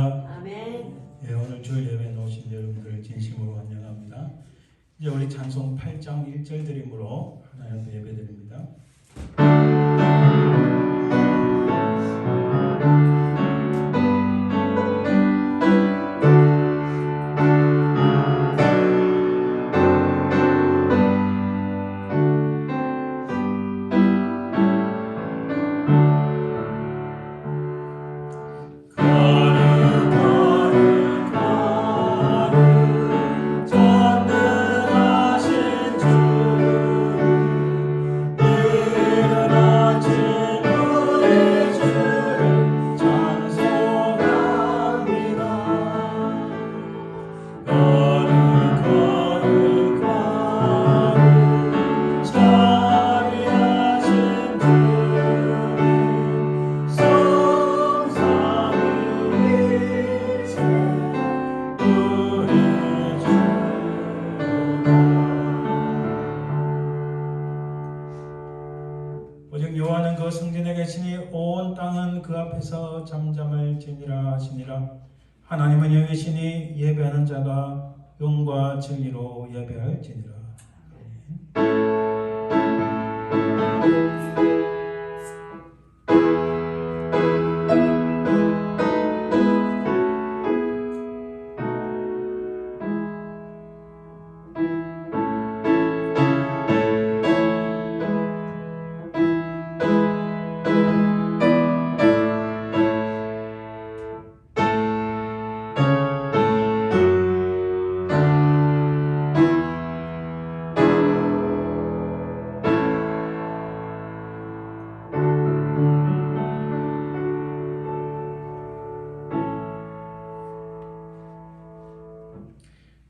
안녕하십니까. 아멘. 예, 오늘 주일 예배에 오신 여러분들을 진심으로 환영합니다. 이제 우리 찬송 8장 1절 드림으로 하나님 앞에 예배드립니다. 오직 여호와는 그 성전에 계시니 온 땅은 그 앞에서 잠잠을 지니라 하시니라. 하나님은 영이시니 예배하는 자가 영과 진리로 예배할지니라.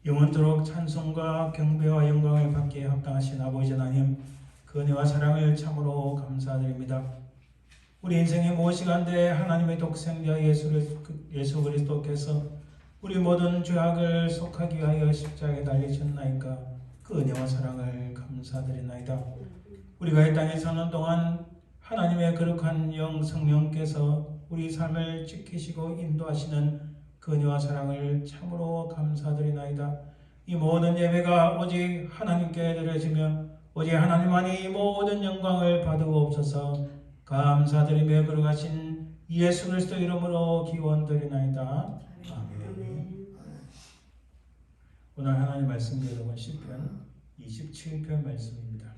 영원토록 찬송과 경배와 영광을 받기에 합당하신 아버지 하나님, 그 은혜와 사랑을 참으로 감사드립니다. 우리 인생의 무엇이간데 하나님의 독생자 예수 그리스도께서 우리 모든 죄악을 속하기 위하여 십자가에 달리셨나이까. 그 은혜와 사랑을 감사드리나이다. 우리가 이 땅에 사는 동안 하나님의 거룩한 영 성령께서 우리 삶을 지키시고 인도하시는 그 은혜와 사랑을 참으로 감사드리나이다. 이 모든 예배가 오직 하나님께 드려지며 오직 하나님만이 이 모든 영광을 받으옵소서. 감사드리며 거룩하신 예수 그리스도 이름으로 기원드리나이다. 아멘. 오늘 하나님 말씀 여러분 시편 27편 말씀입니다.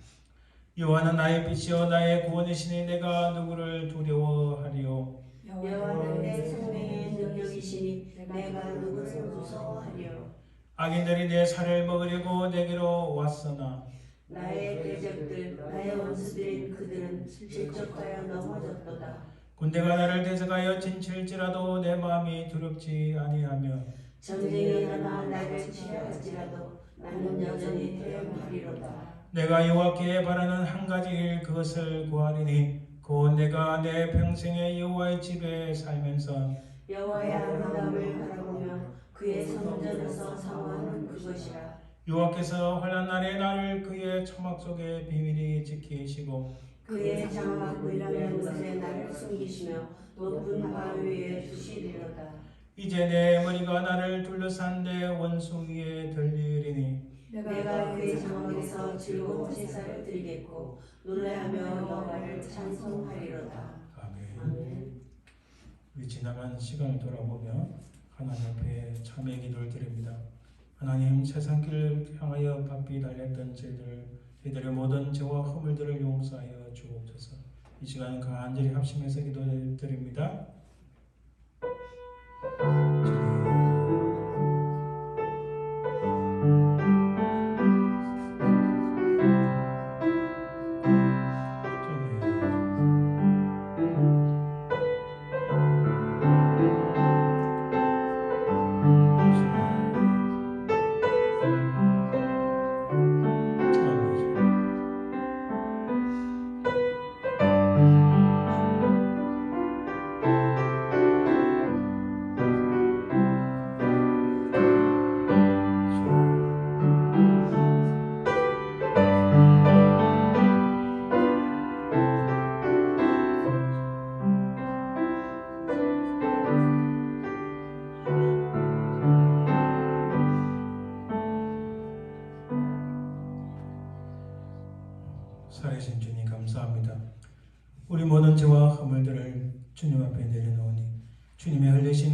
여호와는 나의 빛이요 나의 구원이시니 내가 누구를 두려워하리요. 여호와는 내 생명의 능력이시니 내가 누구를 무서워하리요. 악인들이 내 살을 먹으려고 내게로 왔으나 나의 대적들 나의 원수들인 그들은 실족하여 넘어졌도다. 군대가 나를 대적하여 진칠지라도 내 마음이 두렵지 아니하며 전쟁이 일어나 나를 치려할지라도 나는 여전히 대응하리로다. 내가 여호와께 바라는 한 가지 일 그것을 구하리니 곧 내가 내 평생에 여호와의 집에 살면서 여호와의 아름다움을 바라보며 그의 성전에서 사모하는 그것이라. 여호와께서 환난 날에 나를 그의 초막 속에 비밀히 지키시고 그의 장막 위라는 것에 나를 숨기시며 높은 바위 위에 두시리로다. 이제 내 머리가 나를 둘러싼 내 원수 위에 들리리니 내가 그의 장막에서 즐거운 제사를 드리겠고 노래하며 여호와를 찬송하리로다. 아멘. 우리 지나간 시간을 돌아보며 하나님 앞에 참회 기도를 드립니다. 하나님, 세상길을 향하여 바삐 달렸던 저희들의 모든 죄와 허물들을 용서하여 주옵소서. 이 시간 간절히 합심해서 기도드립니다.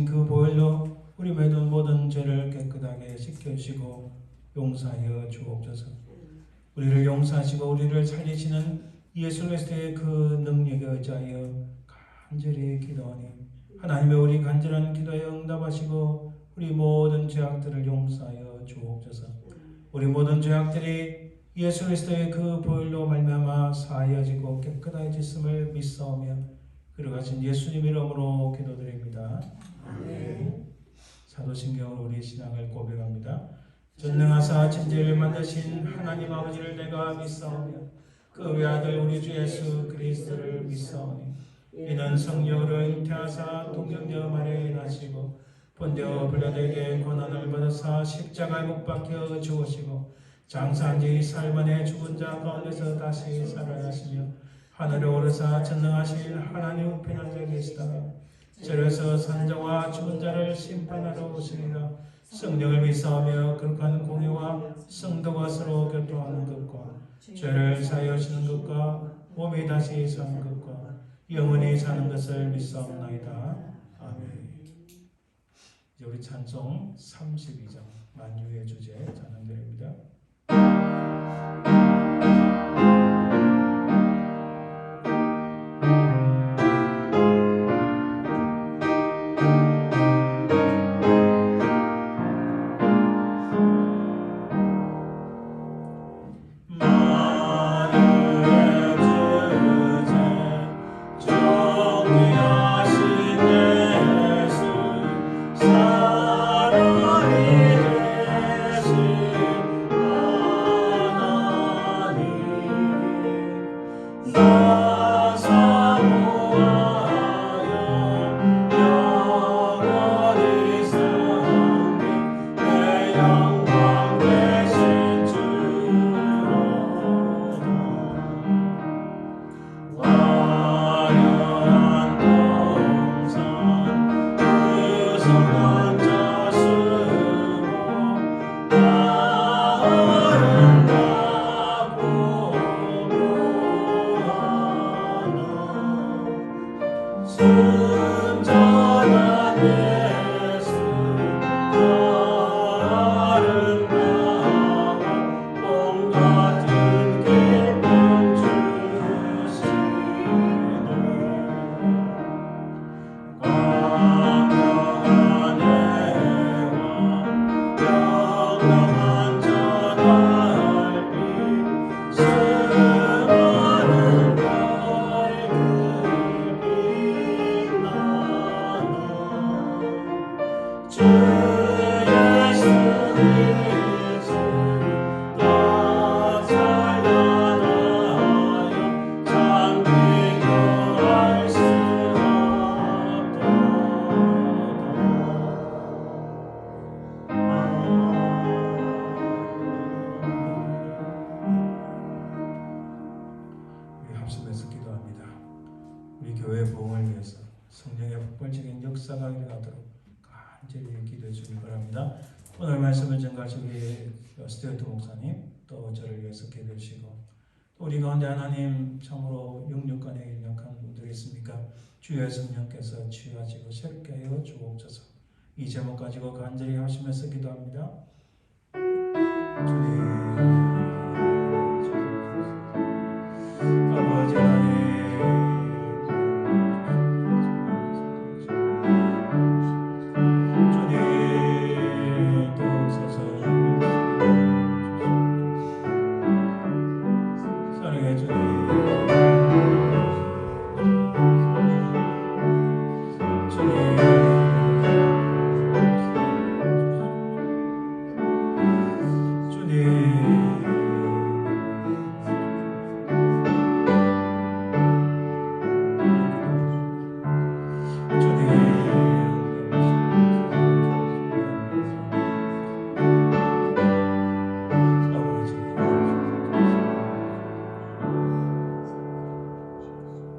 주신 그 보혈로 우리 모든 죄를 깨끗하게 씻겨주시고 용서하여 주옵소서. 우리를 용서하시고 우리를 살리시는 예수 그리스도의 그 능력에 의지하여 간절히 기도하니 하나님의 우리 간절한 기도에 응답하시고 우리 모든 죄악들을 용서하여 주옵소서. 우리 모든 죄악들이 예수 그리스도의 그 보혈로 말미암아 사하여지고 깨끗해졌음을 믿사오며 그러가신 예수님 이름으로 기도드립니다. 아멘. 사도신경으로 우리 신앙을 고백합니다. 전능하사 천지를 만드신 하나님 아버지를 내가 믿사오며 그 외아들 우리 주 예수 그리스도를 믿사오니 이는 성령으로 잉태하사 동정녀 마리아에 나시고 본디오 빌라도에게 고난을 받으사 십자가에 못 박혀 죽으시고 장사한 지 사흘 만에 죽은 자 가운데서 다시 살아나시며 하늘에 오르사 전능하신 하나님 우편에 앉아 계시다가 저에서 산자와 죽은 자를 심판하러 오시리라. 성령을 믿사오며 거룩한 공의와 성도가 서로 교통하는 것과 죄를 사하여주시는 것과 몸이 다시 사는 것과 영원히 사는 것을 믿사옵나이다. 아멘. 이제 우리 찬송 32장 만유의 주제 찬양드립니다. 합심해서 기도합니다. 우리 교회 부흥을 위해서 성령의 폭발적인 역사가 일어나도록 간절히 기도해 주길 바랍니다. 오늘 말씀을 전가하신 우리 스튜어트 목사님 또 저를 위해서 기도해 주시고 또 우리 가운데 하나님 참으로 영육간에 연약한 분들이 있습니까? 주의 성령께서 치유하시고 새롭게 하여 주옵소서. 이 제목 가지고 간절히 합심해서 기도합니다. 주님 아버지 하나님 주님 도우소서. 사랑해 주님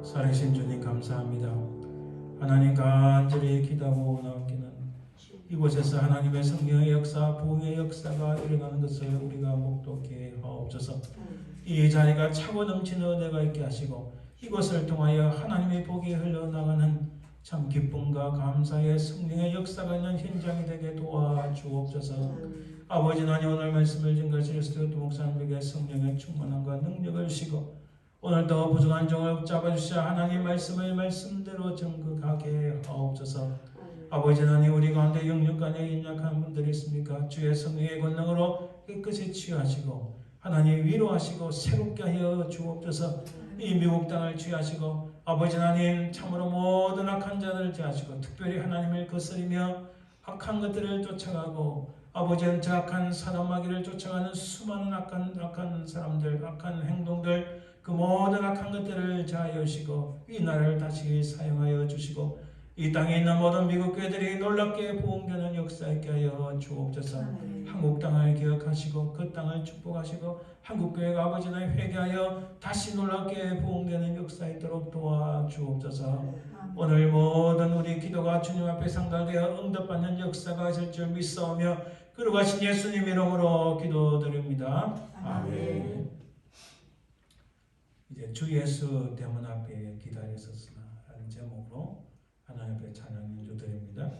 살아계신 주님 감사합니다. 하나님 간절히 기도하고 나오기는 이곳에서 하나님의 성령의 역사, 부흥의 역사가 일어나는 것을 우리가 목도케 하옵소서. 이 자리가 차고 넘치는 은혜가 있게 하시고 이곳을 통하여 하나님의 복이 흘러나가는 참 기쁨과 감사의 성령의 역사가 있는 현장이 되게 도와주옵소서. 아버지 하나님, 오늘 말씀을 증거하실 스튜어트 목사님에게 성령의 충만함과 능력을 주시고 오늘도 부족한 종을 붙잡아주시어 하나님 말씀을 말씀대로 전극하게 하옵소서. 아버지 하나님, 우리 가운데 영육간에 연약한 분들이 있습니까? 주의 성령의 권능으로 깨끗이 치유하시고 하나님 위로하시고 새롭게 하여 주옵소서. 이 미국 땅을 취하시고 아버지 하나님, 참으로 모든 악한 자들을 제하시고 특별히 하나님을 거스리며 악한 것들을 쫓아가고 아버지는 저 악한 사람마귀를 쫓아가는 수많은 악한 사람들, 악한 행동들, 그 모든 악한 것들을 제하여 주시고 이 나라를 다시 사용하여 주시고 이 땅에 있는 모든 미국 교회들이 놀랍게 부흥되는 역사 있게 하여 주옵소서. 한국 땅을 기억하시고 그 땅을 축복하시고 한국 교회가 아버지 하나님 회개하여 다시 놀랍게 부흥되는 역사 있도록 도와주옵소서. 오늘 모든 우리 기도가 주님 앞에 상달되어 응답받는 역사가 있을 줄 믿사오며 그러가신 예수님 이름으로 기도드립니다. 아멘. 이제 주 예수 대문 앞에 기다렸었으나 라는 제목으로 하나님 앞에 찬양 연주 드립니다.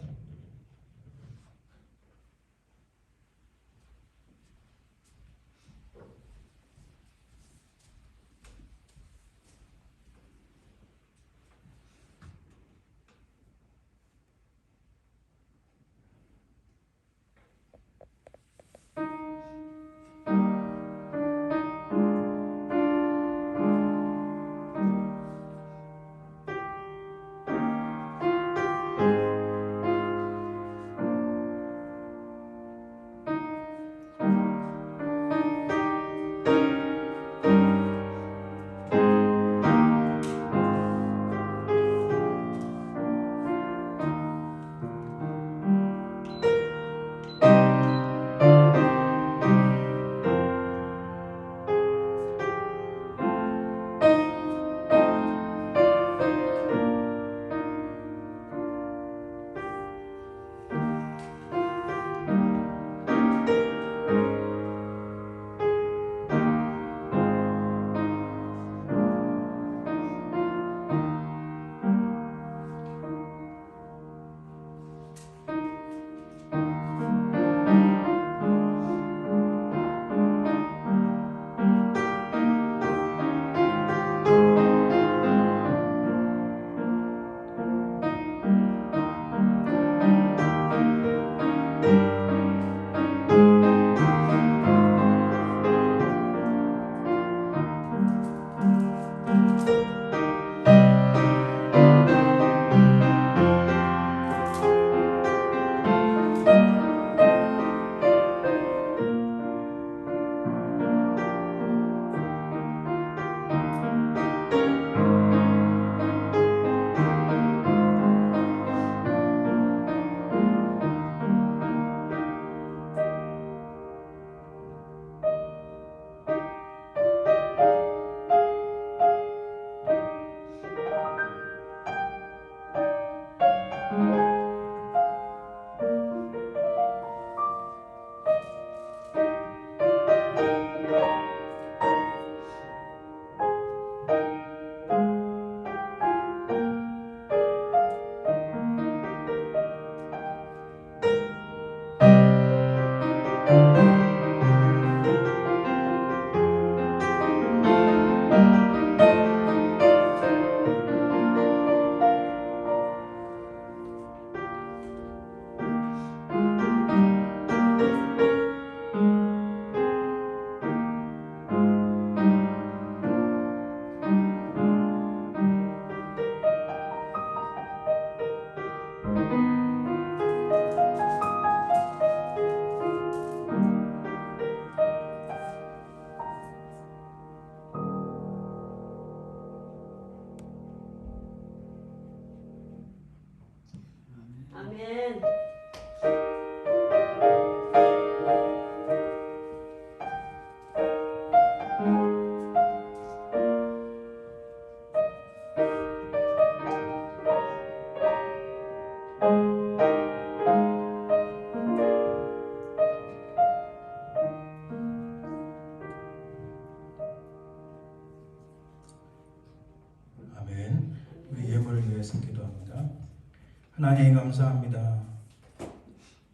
하나님 감사합니다.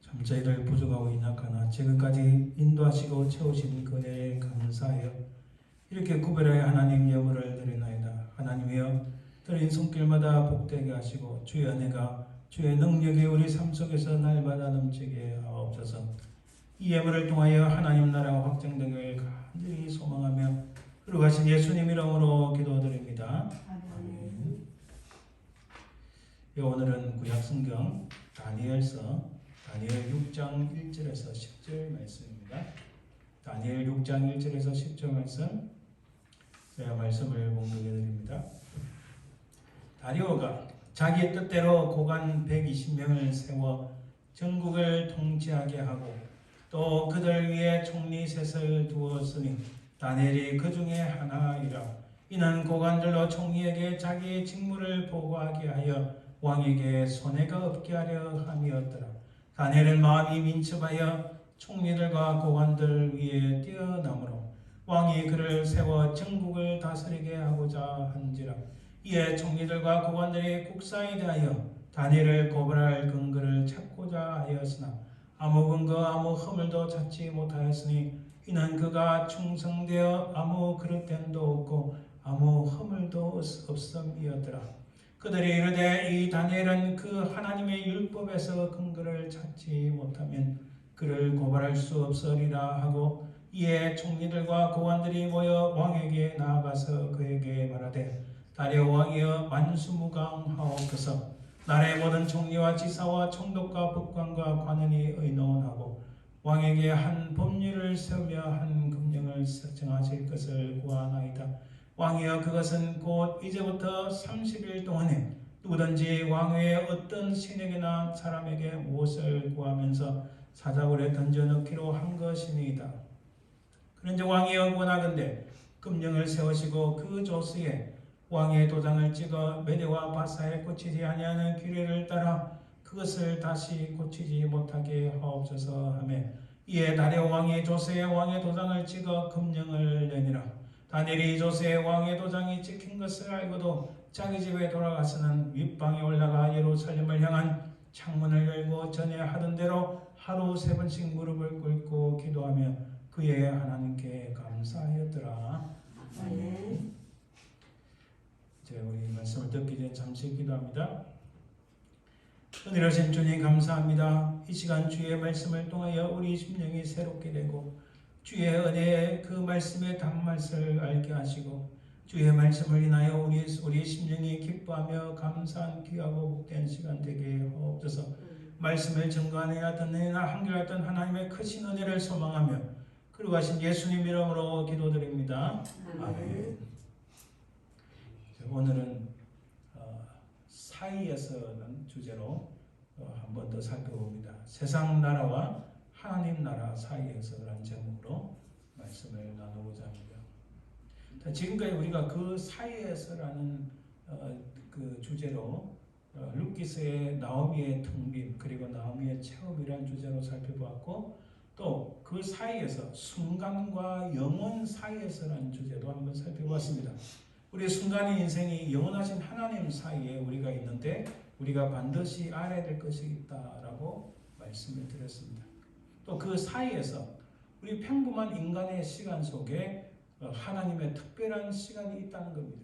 참 저희들 부족하고 연약하나 지금까지 인도하시고 채우신 그에 감사해요. 이렇게 구별하여 하나님 예물을 드리나이다. 하나님이여 드린 손길마다 복되게 하시고 주의 은혜가 주의 능력이 우리 삶 속에서 날마다 넘치게 하옵소서. 이 예물을 통하여 하나님 나라가 확장되길 간절히 소망하며 거룩하신 예수님 이름으로 기도드립니다. 아멘. 오늘은 구약성경 다니엘서 다니엘 6장 1절에서 10절 말씀입니다. 다니엘 6장 1절에서 10절 말씀 제가 말씀을 봉독해 드립니다. 다리오가 자기 뜻대로 고관 120명을 세워 전국을 통치하게 하고 또 그들 위에 총리 셋을 두었으니 다니엘이 그 중에 하나이라. 이는 고관들로 총리에게 자기의 직무를 보고하게 하여 왕에게 손해가 없게 하려 함이었더라. 다니엘은 마음이 민첩하여 총리들과 고관들 위에 뛰어나므로 왕이 그를 세워 전국을 다스리게 하고자 한지라. 이에 총리들과 고관들이 국사에 대하여 다니엘을 고발할 근거를 찾고자 하였으나 아무 근거 아무 허물도 찾지 못하였으니 이는 그가 충성되어 아무 그릇됨도 없고 아무 허물도 없음이었더라. 그들이 이르되 이 다니엘은 그 하나님의 율법에서 근거를 찾지 못하면 그를 고발할 수 없으리라 하고 이에 총리들과 고관들이 모여 왕에게 나아가서 그에게 말하되 다리오 왕이여 만수무강하옵소서. 나라의 모든 총리와 지사와 총독과 법관과 관원이 의논하고 왕에게 한 법률을 세우며 한 금령을 정하실 것을 구하나이다. 왕이여 그것은 곧 이제부터 30일 동안에 누구든지 왕위에 어떤 신에게나 사람에게 무엇을 구하면서 사자굴에 던져넣기로 한 것이니이다. 그런즉 왕이여 원하건대 금령을 세우시고 그 조서에 왕의 도장을 찍어 메대와 바사에 꽂히지 아니하는 규례를 따라 그것을 다시 고치지 못하게 하옵소서 하며 이에 다리오 왕이 조서에 왕의 도장을 찍어 금령을 내니라. 다니엘이 조서에 왕의 도장이 찍힌 것을 알고도 자기 집에 돌아가서는 윗방에 올라가 예루살렘을 향한 창문을 열고 전에 하던 대로 하루 3번씩 무릎을 꿇고 기도하며 그의 하나님께 감사하였더라. 아멘. 이제 우리 말씀을 듣기 전에 잠시 기도합니다. 은혜로우신 주님 감사합니다. 이 시간 주의 말씀을 통하여 우리 심령이 새롭게 되고 주의 은혜의 그 말씀의 단맛을 알게 하시고 주의 말씀을 인하여 우리 심령이 기뻐하며 감사한 귀하고 복된 시간 되게 하옵소서. 말씀을 증거하느냐 듣느냐 한결같은 하나님의 크신 은혜를 소망하며 거룩하신 예수님 이름으로 기도드립니다. 아멘. 오늘은 사이에서는 주제로 한 번 더 살펴봅니다. 세상 나라와 하나님 나라 사이에서라는 제목으로 말씀을 나누고자 합니다. 지금까지 우리가 그 사이에서라는 그 주제로 룻기서의 나오미의 텅빔 그리고 나오미의 체험이라는 주제로 살펴보았고 또 그 사이에서 순간과 영원 사이에서라는 주제도 한번 살펴보았습니다. 우리 순간의 인생이 영원하신 하나님 사이에 우리가 있는데 우리가 반드시 알아야 될 것이 있다라고 말씀을 드렸습니다. 또 그 사이에서 우리 평범한 인간의 시간 속에 하나님의 특별한 시간이 있다는 겁니다.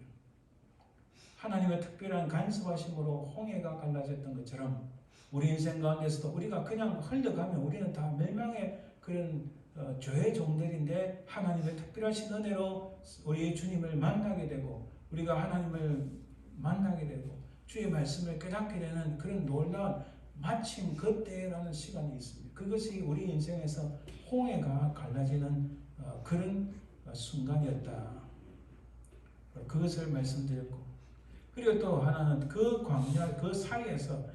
하나님의 특별한 간섭하심으로 홍해가 갈라졌던 것처럼 우리 인생 가운데서도 우리가 그냥 흘러가면 우리는 다 멸망의 그런 죄의 종들인데 하나님의 특별하신 은혜로 우리 주님을 만나게 되고 우리가 하나님을 만나게 되고 주의 말씀을 깨닫게 되는 그런 놀라운 마침 그때라는 시간이 있습니다. 그것이 우리 인생에서 홍해가 갈라지는 그런 순간이었다. 그것을 말씀드렸고 그리고 또 하나는 그 광야 그 사이에서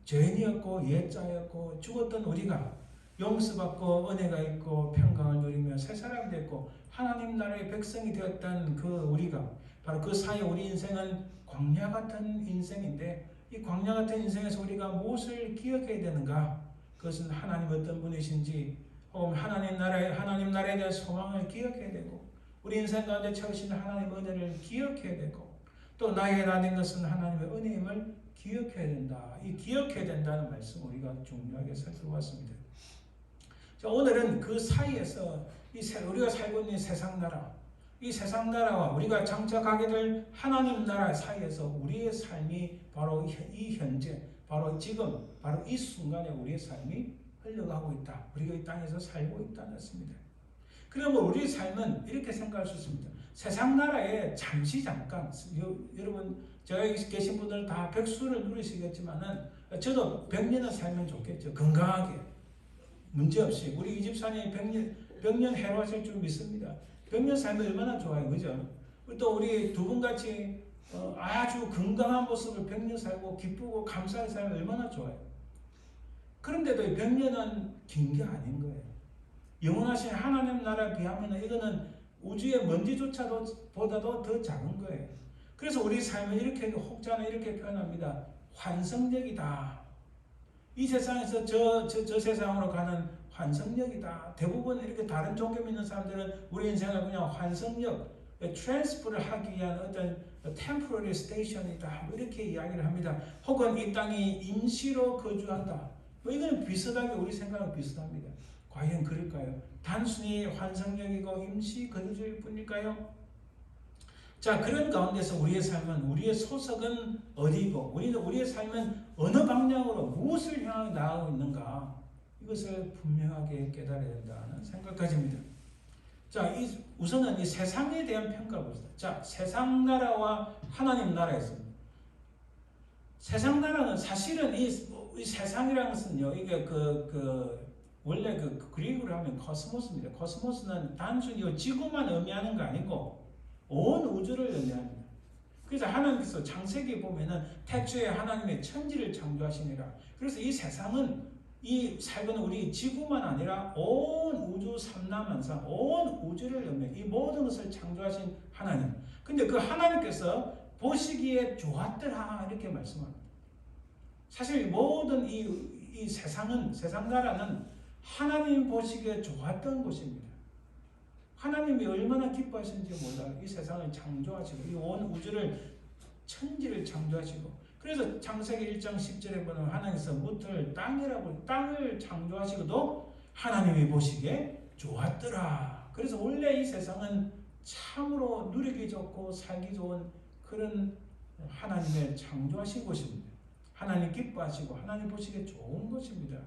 죄인이었고 옛자였고 죽었던 우리가 용서받고 은혜가 있고 평강을 누리며 새 사람이 됐고 하나님 나라의 백성이 되었던 그 우리가 바로 그 사이 우리 인생은 광야 같은 인생인데 이 광야 같은 인생에서 우리가 무엇을 기억해야 되는가? 그것은 하나님 어떤 분이신지 혹은 하나님 나라에 대한 소망을 기억해야 되고 우리 인생 가운데 채우신 하나님의 은혜를 기억해야 되고 또 나에게 나된 것은 하나님의 은혜임을 기억해야 된다. 이 기억해야 된다는 말씀 우리가 중요하게 살펴봤습니다. 자, 오늘은 그 사이에서 우리가 살고 있는 세상 나라, 이 세상 나라와 우리가 장착하게 될 하나님 나라 사이에서 우리의 삶이 바로 이 현재, 바로 지금, 바로 이 순간에 우리의 삶이 흘러가고 있다. 우리가 이 땅에서 살고 있다는 것입니다. 그러면 우리의 삶은 이렇게 생각할 수 있습니다. 세상 나라에 잠시 잠깐, 여러분 제가 여기 계신 분들은 다 백수를 누리시겠지만은 저도 100년은 살면 좋겠죠. 건강하게 문제없이 우리 이 집사님이 100년 해로하실 줄 믿습니다. 100년 살면 얼마나 좋아요, 그죠? 또 우리 두 분 같이 아주 건강한 모습을 100년 살고 기쁘고 감사하게 살면 얼마나 좋아요. 그런데도 100년은 긴 게 아닌 거예요. 영원하신 하나님 나라에 비하면 이거는 우주의 먼지조차도 보다도 더 작은 거예요. 그래서 우리 삶을 이렇게 혹자는 이렇게 표현합니다. 환성역이다. 이 세상에서 저 세상으로 가는 환성역이다. 대부분 이렇게 다른 종교 믿는 사람들은 우리 인생을 그냥 환성역, 트랜스퍼를 하기 위한 어떤 temporary station이다. 뭐 이렇게 이야기를 합니다. 혹은 이 땅이 임시로 거주한다. 뭐 이거는 비슷하게 우리 생각은 비슷합니다. 과연 그럴까요? 단순히 환상적이고 임시 거주일 뿐일까요? 자, 그런 가운데서 우리의 삶은, 우리의 소속은 어디이고 우리의 삶은 어느 방향으로 무엇을 향해 나아가고 있는가, 이것을 분명하게 깨달아야 된다는 생각 가집니다. 자, 우선은 이 세상에 대한 평가를 봅시다. 자, 세상 나라와 하나님 나라에서 세상 나라는 사실은 이 세상이라는 것은요, 이게 원래 그리그로 하면 코스모스입니다. 코스모스는 단순히 지구만 의미하는 거 아니고 온 우주를 의미합니다. 그래서 하나님께서 창세기 보면은 태초에 하나님의 천지를 창조하시니라. 그래서 이 세상은 이 살고 있는 우리 지구만 아니라 온 우주 삼라만상, 온 우주를 의미해 이 모든 것을 창조하신 하나님. 근데 그 하나님께서 보시기에 좋았더라 이렇게 말씀합니다. 사실 모든 이 세상 나라는 하나님 보시기에 좋았던 곳입니다. 하나님이 얼마나 기뻐하시는지 몰라요. 이 세상을 창조하시고 이 온 우주를 천지를 창조하시고, 그래서 창세기 1장 10절에 보면 하나님께서 무틀 땅을 창조하시고도 하나님이 보시기에 좋았더라. 그래서 원래 이 세상은 참으로 누리기 좋고 살기 좋은 그런 하나님의 창조하신 곳입니다. 하나님 기뻐하시고 하나님 보시기에 좋은 것입니다.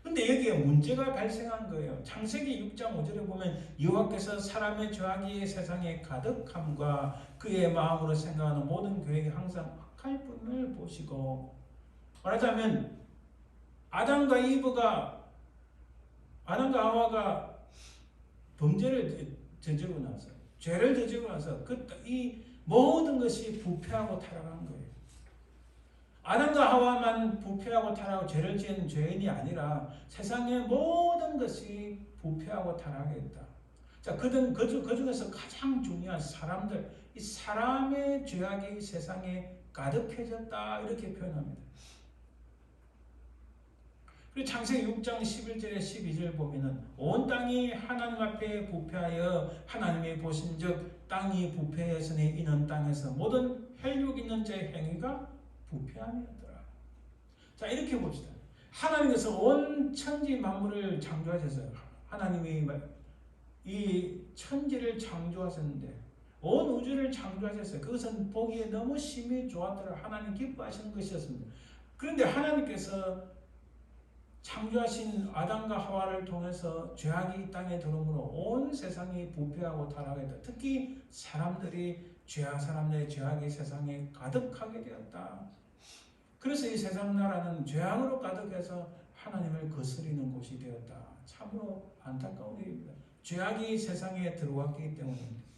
근데 여기에 문제가 발생한 거예요. 창세기 6장 5절에 보면 여호와께서 사람의 죄악이 세상에 가득함과 그의 마음으로 생각하는 모든 계획이 항상 악할 뿐을 보시고, 말하자면 아담과 하와가 범죄를 저지르고 나서, 죄를 저지르고 나서 이 모든 것이 부패하고 타락한 거예요. 아담과 하와만 부패하고 타락하고 죄를 지은 죄인이 아니라 세상의 모든 것이 부패하고 타락했다. 자, 그 중에서 가장 중요한 사람들, 이 사람의 죄악이 세상에 가득해졌다 이렇게 표현합니다. 그리고 창세기 6장 11절에 12절 보면은 온 땅이 하나님 앞에 부패하여 하나님이 보신즉 땅이 부패했으니 이는 땅에서 모든 혈육 있는 자의 행위가 부패함이었더라. 자, 이렇게 봅시다. 하나님께서 온 천지 만물을 창조하셨어요. 하나님이 이 천지를 창조하셨는데 온 우주를 창조하셨어요. 그것은 보기에 너무 심히 좋았더라. 하나님 기뻐하시는 것이었습니다. 그런데 하나님께서 창조하신 아담과 하와를 통해서 죄악이 이 땅에 들어오므로 온 세상이 부패하고 타락했다. 특히 사람들의 죄악이 세상에 가득하게 되었다. 그래서 이 세상 나라는 죄악으로 가득해서 하나님을 거스리는 곳이 되었다. 참으로 안타까운 일입니다. 죄악이 세상에 들어왔기 때문입니다.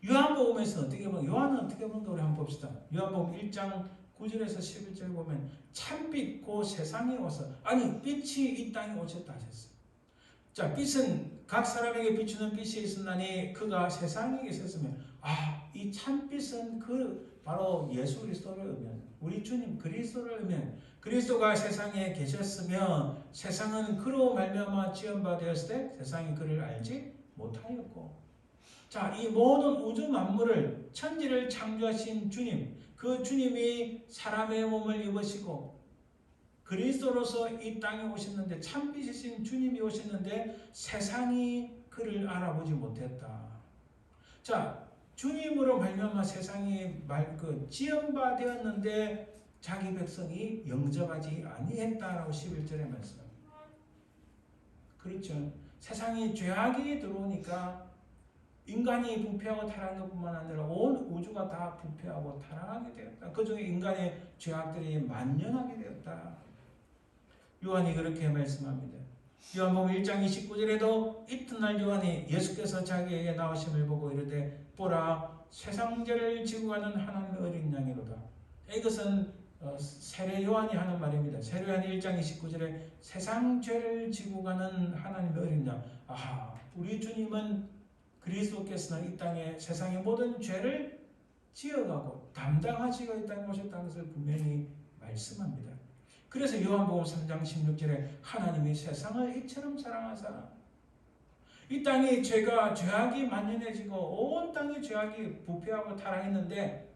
요한은 어떻게 보는가 우리 한번 봅시다. 요한복음 1장 9절에서 11절 보면 참빛 곧 세상에 와서, 아니 빛이 이 땅에 오셨다 하셨어요. 자, 빛은 각 사람에게 비추는 빛이 있었나니 그가 세상에 있었으면, 이 참빛은 바로 예수 그리스도를 의미하는, 우리 주님 그리스도를 의미하는, 그리스도가 세상에 계셨으며 세상은 그로 말미암아 지은 바 되었을 때 세상이 그를 알지 못하였고. 자, 이 모든 우주 만물을 천지를 창조하신 주님, 그 주님이 사람의 몸을 입으시고 그리스도로서 이 땅에 오셨는데 참빛이신 주님이 오셨는데 세상이 그를 알아보지 못했다. 자, 주님으로 말미암아 세상이 지연바 되었는데 자기 백성이 영접하지 아니했다라고 11절에 말씀합니다. 그렇죠. 세상이 죄악이 들어오니까 인간이 부패하고 타락한 것뿐만 아니라 온 우주가 다 부패하고 타락하게 되었다. 그중에 인간의 죄악들이 만연하게 되었다. 요한이 그렇게 말씀합니다. 요한복음 1장 29절에도 이튿날 요한이 예수께서 자기에게 나오심을 보고 이르되 보라 세상죄를 지고 가는 하나님의 어린 양이로다. 이것은 세례 요한이 하는 말입니다. 세례 요한이 1장 29절에 세상 죄를 지고 가는 하나님의 어린 양. 아하, 우리 주님은 그리스도께서는 이 땅에 세상의 모든 죄를 지어가고 담당하시고 이 땅에 오셨다는 것을 분명히 말씀합니다. 그래서 요한복음 3장 16절에 하나님이 세상을 이처럼 사랑하사 이 땅에 죄악이 만연해지고 온 땅에 죄악이 부패하고 타락했는데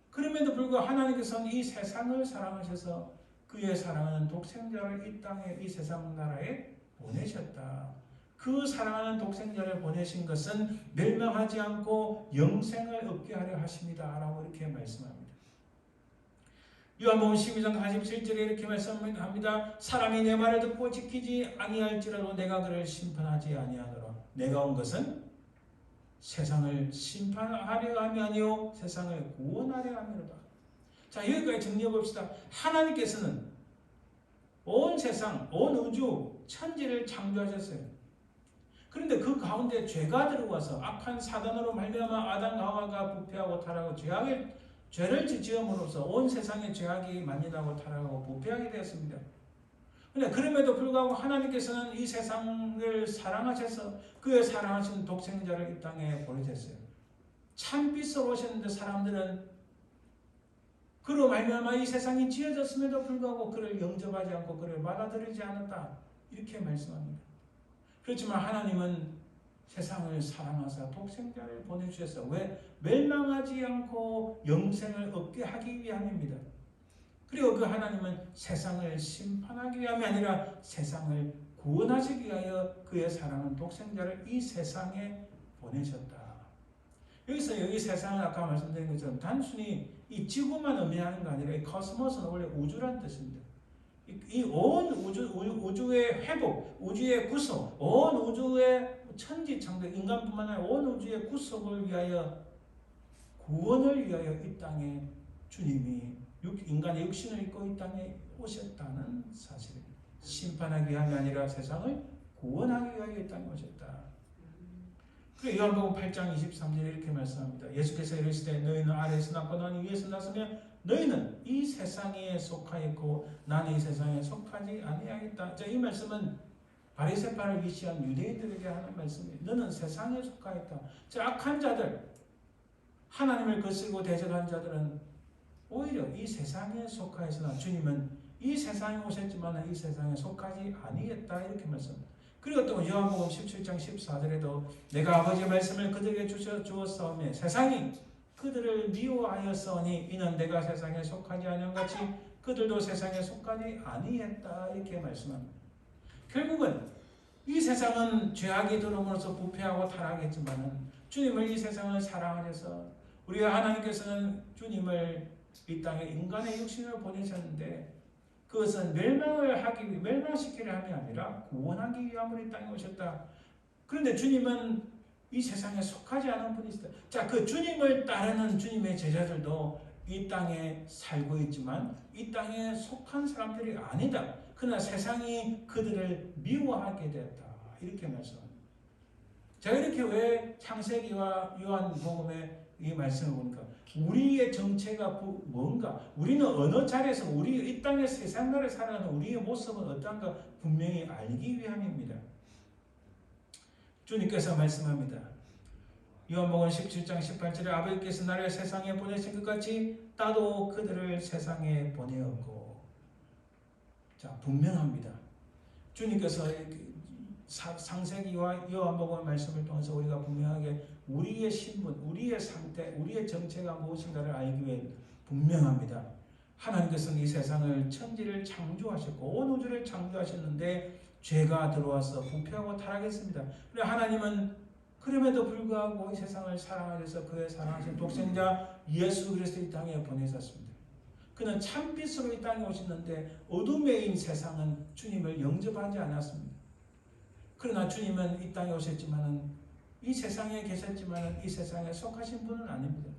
그럼에도 불구하고 하나님께서는 이 세상을 사랑하셔서 그의 사랑하는 독생자를 이 땅에 이 세상 나라에 보내셨다. 그 사랑하는 독생자를 보내신 것은 멸망하지 않고 영생을 얻게 하려 하십니다. 라고 이렇게 말씀합니다. 요한복음 12장 47절에 이렇게 말씀합니다. 사람이 내 말을 듣고 지키지 아니할지라도 내가 그를 심판하지 아니하노라. 내가 온 것은 세상을 심판하려 함이 아니요 세상을 구원하려 함이로다. 자, 여기까지 정리해 봅시다. 하나님께서는 온 세상, 온 우주, 천지를 창조하셨어요. 그런데 그 가운데 죄가 들어와서 악한 사단으로 말미암아 아담과 하와가 부패하고 타락하고 죄를 지음으로써 온 세상에 죄악이 만연하고 타락하고 부패하게 되었습니다. 그런데 그럼에도 불구하고 하나님께서는 이 세상을 사랑하셔서 그의 사랑하신 독생자를 이 땅에 보내셨어요. 참빛으로 오셨는데 사람들은 그로 말미암아 이 세상이 지어졌음에도 불구하고 그를 영접하지 않고 그를 받아들이지 않았다. 이렇게 말씀합니다. 그렇지만 하나님은 세상을 사랑하사 독생자를 보내주셔서 왜? 멸망하지 않고 영생을 얻게 하기 위함입니다. 그리고 그 하나님은 세상을 심판하기 위함이 아니라 세상을 구원하시기 위하여 그의 사랑하는 독생자를 이 세상에 보내셨다. 여기서 여기 세상은 아까 말씀드린 것처럼 단순히 이 지구만 의미하는 거 아니라 이 코스모스는 원래 우주란 뜻입니다. 이 온 우주의 회복, 우주의 구속, 온 우주의 천지창조, 인간뿐만 아니라 온 우주의 구속을 위하여 구원을 위하여 이 땅에 주님이 인간의 육신을 입고 이 땅에 오셨다는 사실입니다. 심판하기 위함이 아니라 세상을 구원하기 위하여 이 땅에 오셨다. 그리고 요한복음 8장 23절에 이렇게 말씀합니다. 예수께서 이르시되 너희는 아래에서 났고 나는 위에서 났으며 너희는 이 세상에 속하였고 나는 이 세상에 속하지 아니하였다. 자, 이 말씀은 바리새파를 위시한 유대인들에게 하는 말씀이에요. 너는 세상에 속하였다. 자, 악한 자들, 하나님을 거스르고 대적한 자들은 오히려 이 세상에 속하였으나 주님은 이 세상에 오셨지만 이 세상에 속하지 아니했다. 이렇게 말씀합니다. 그리고 또 요한복음 17장 14절에도 내가 아버지의 말씀을 그들에게 주었사오며 세상이 그들을 미워하였사오니 이는 내가 세상에 속하지 아니한 같이 그들도 세상에 속하지 아니했다. 이렇게 말씀합니다. 결국은 이 세상은 죄악이 들어옴으로써 부패하고 타락했지만 주님을 이 세상을 사랑하셔서 우리가 하나님께서는 주님을 이 땅에 인간의 육신을 보내셨는데 그것은 멸망시키려 함이 아니라 구원하기 위함으로 이 땅에 오셨다. 그런데 주님은 이 세상에 속하지 않은 분이시다. 자, 그 주님을 따르는 주님의 제자들도 이 땅에 살고 있지만 이 땅에 속한 사람들이 아니다. 그러나 세상이 그들을 미워하게 되었다. 이렇게 말씀합니다. 자, 이렇게 왜 창세기와 요한복음의 이 말씀을 보니까 우리의 정체가 뭔가, 우리는 어느 자리에서 우리 이 땅의 세상 나라에 살아가는 우리의 모습은 어떤가 분명히 알기 위함입니다. 주님께서 말씀합니다. 요한복음 17장 18절에 아버지께서 나를 세상에 보내신 것 같이 나도 그들을 세상에 보내었고. 자, 분명합니다. 주님께서 창세기와 요한복음 말씀을 통해서 우리가 분명하게 우리의 신분, 우리의 상태, 우리의 정체가 무엇인가를 알기 위해 분명합니다. 하나님께서는 이 세상을 천지를 창조하셨고 온 우주를 창조하셨는데 죄가 들어와서 부패하고 타락했습니다. 그런데 하나님은 그럼에도 불구하고 이 세상을 사랑하셔서 그의 사랑하신 독생자 예수 그리스도 이 땅에 보내셨습니다. 그는 참빛으로 이 땅에 오셨는데 어둠에 인 세상은 주님을 영접하지 않았습니다. 그러나 주님은 이 땅에 오셨지만은 이 세상에 계셨지만은 이 세상에 속하신 분은 아닙니다.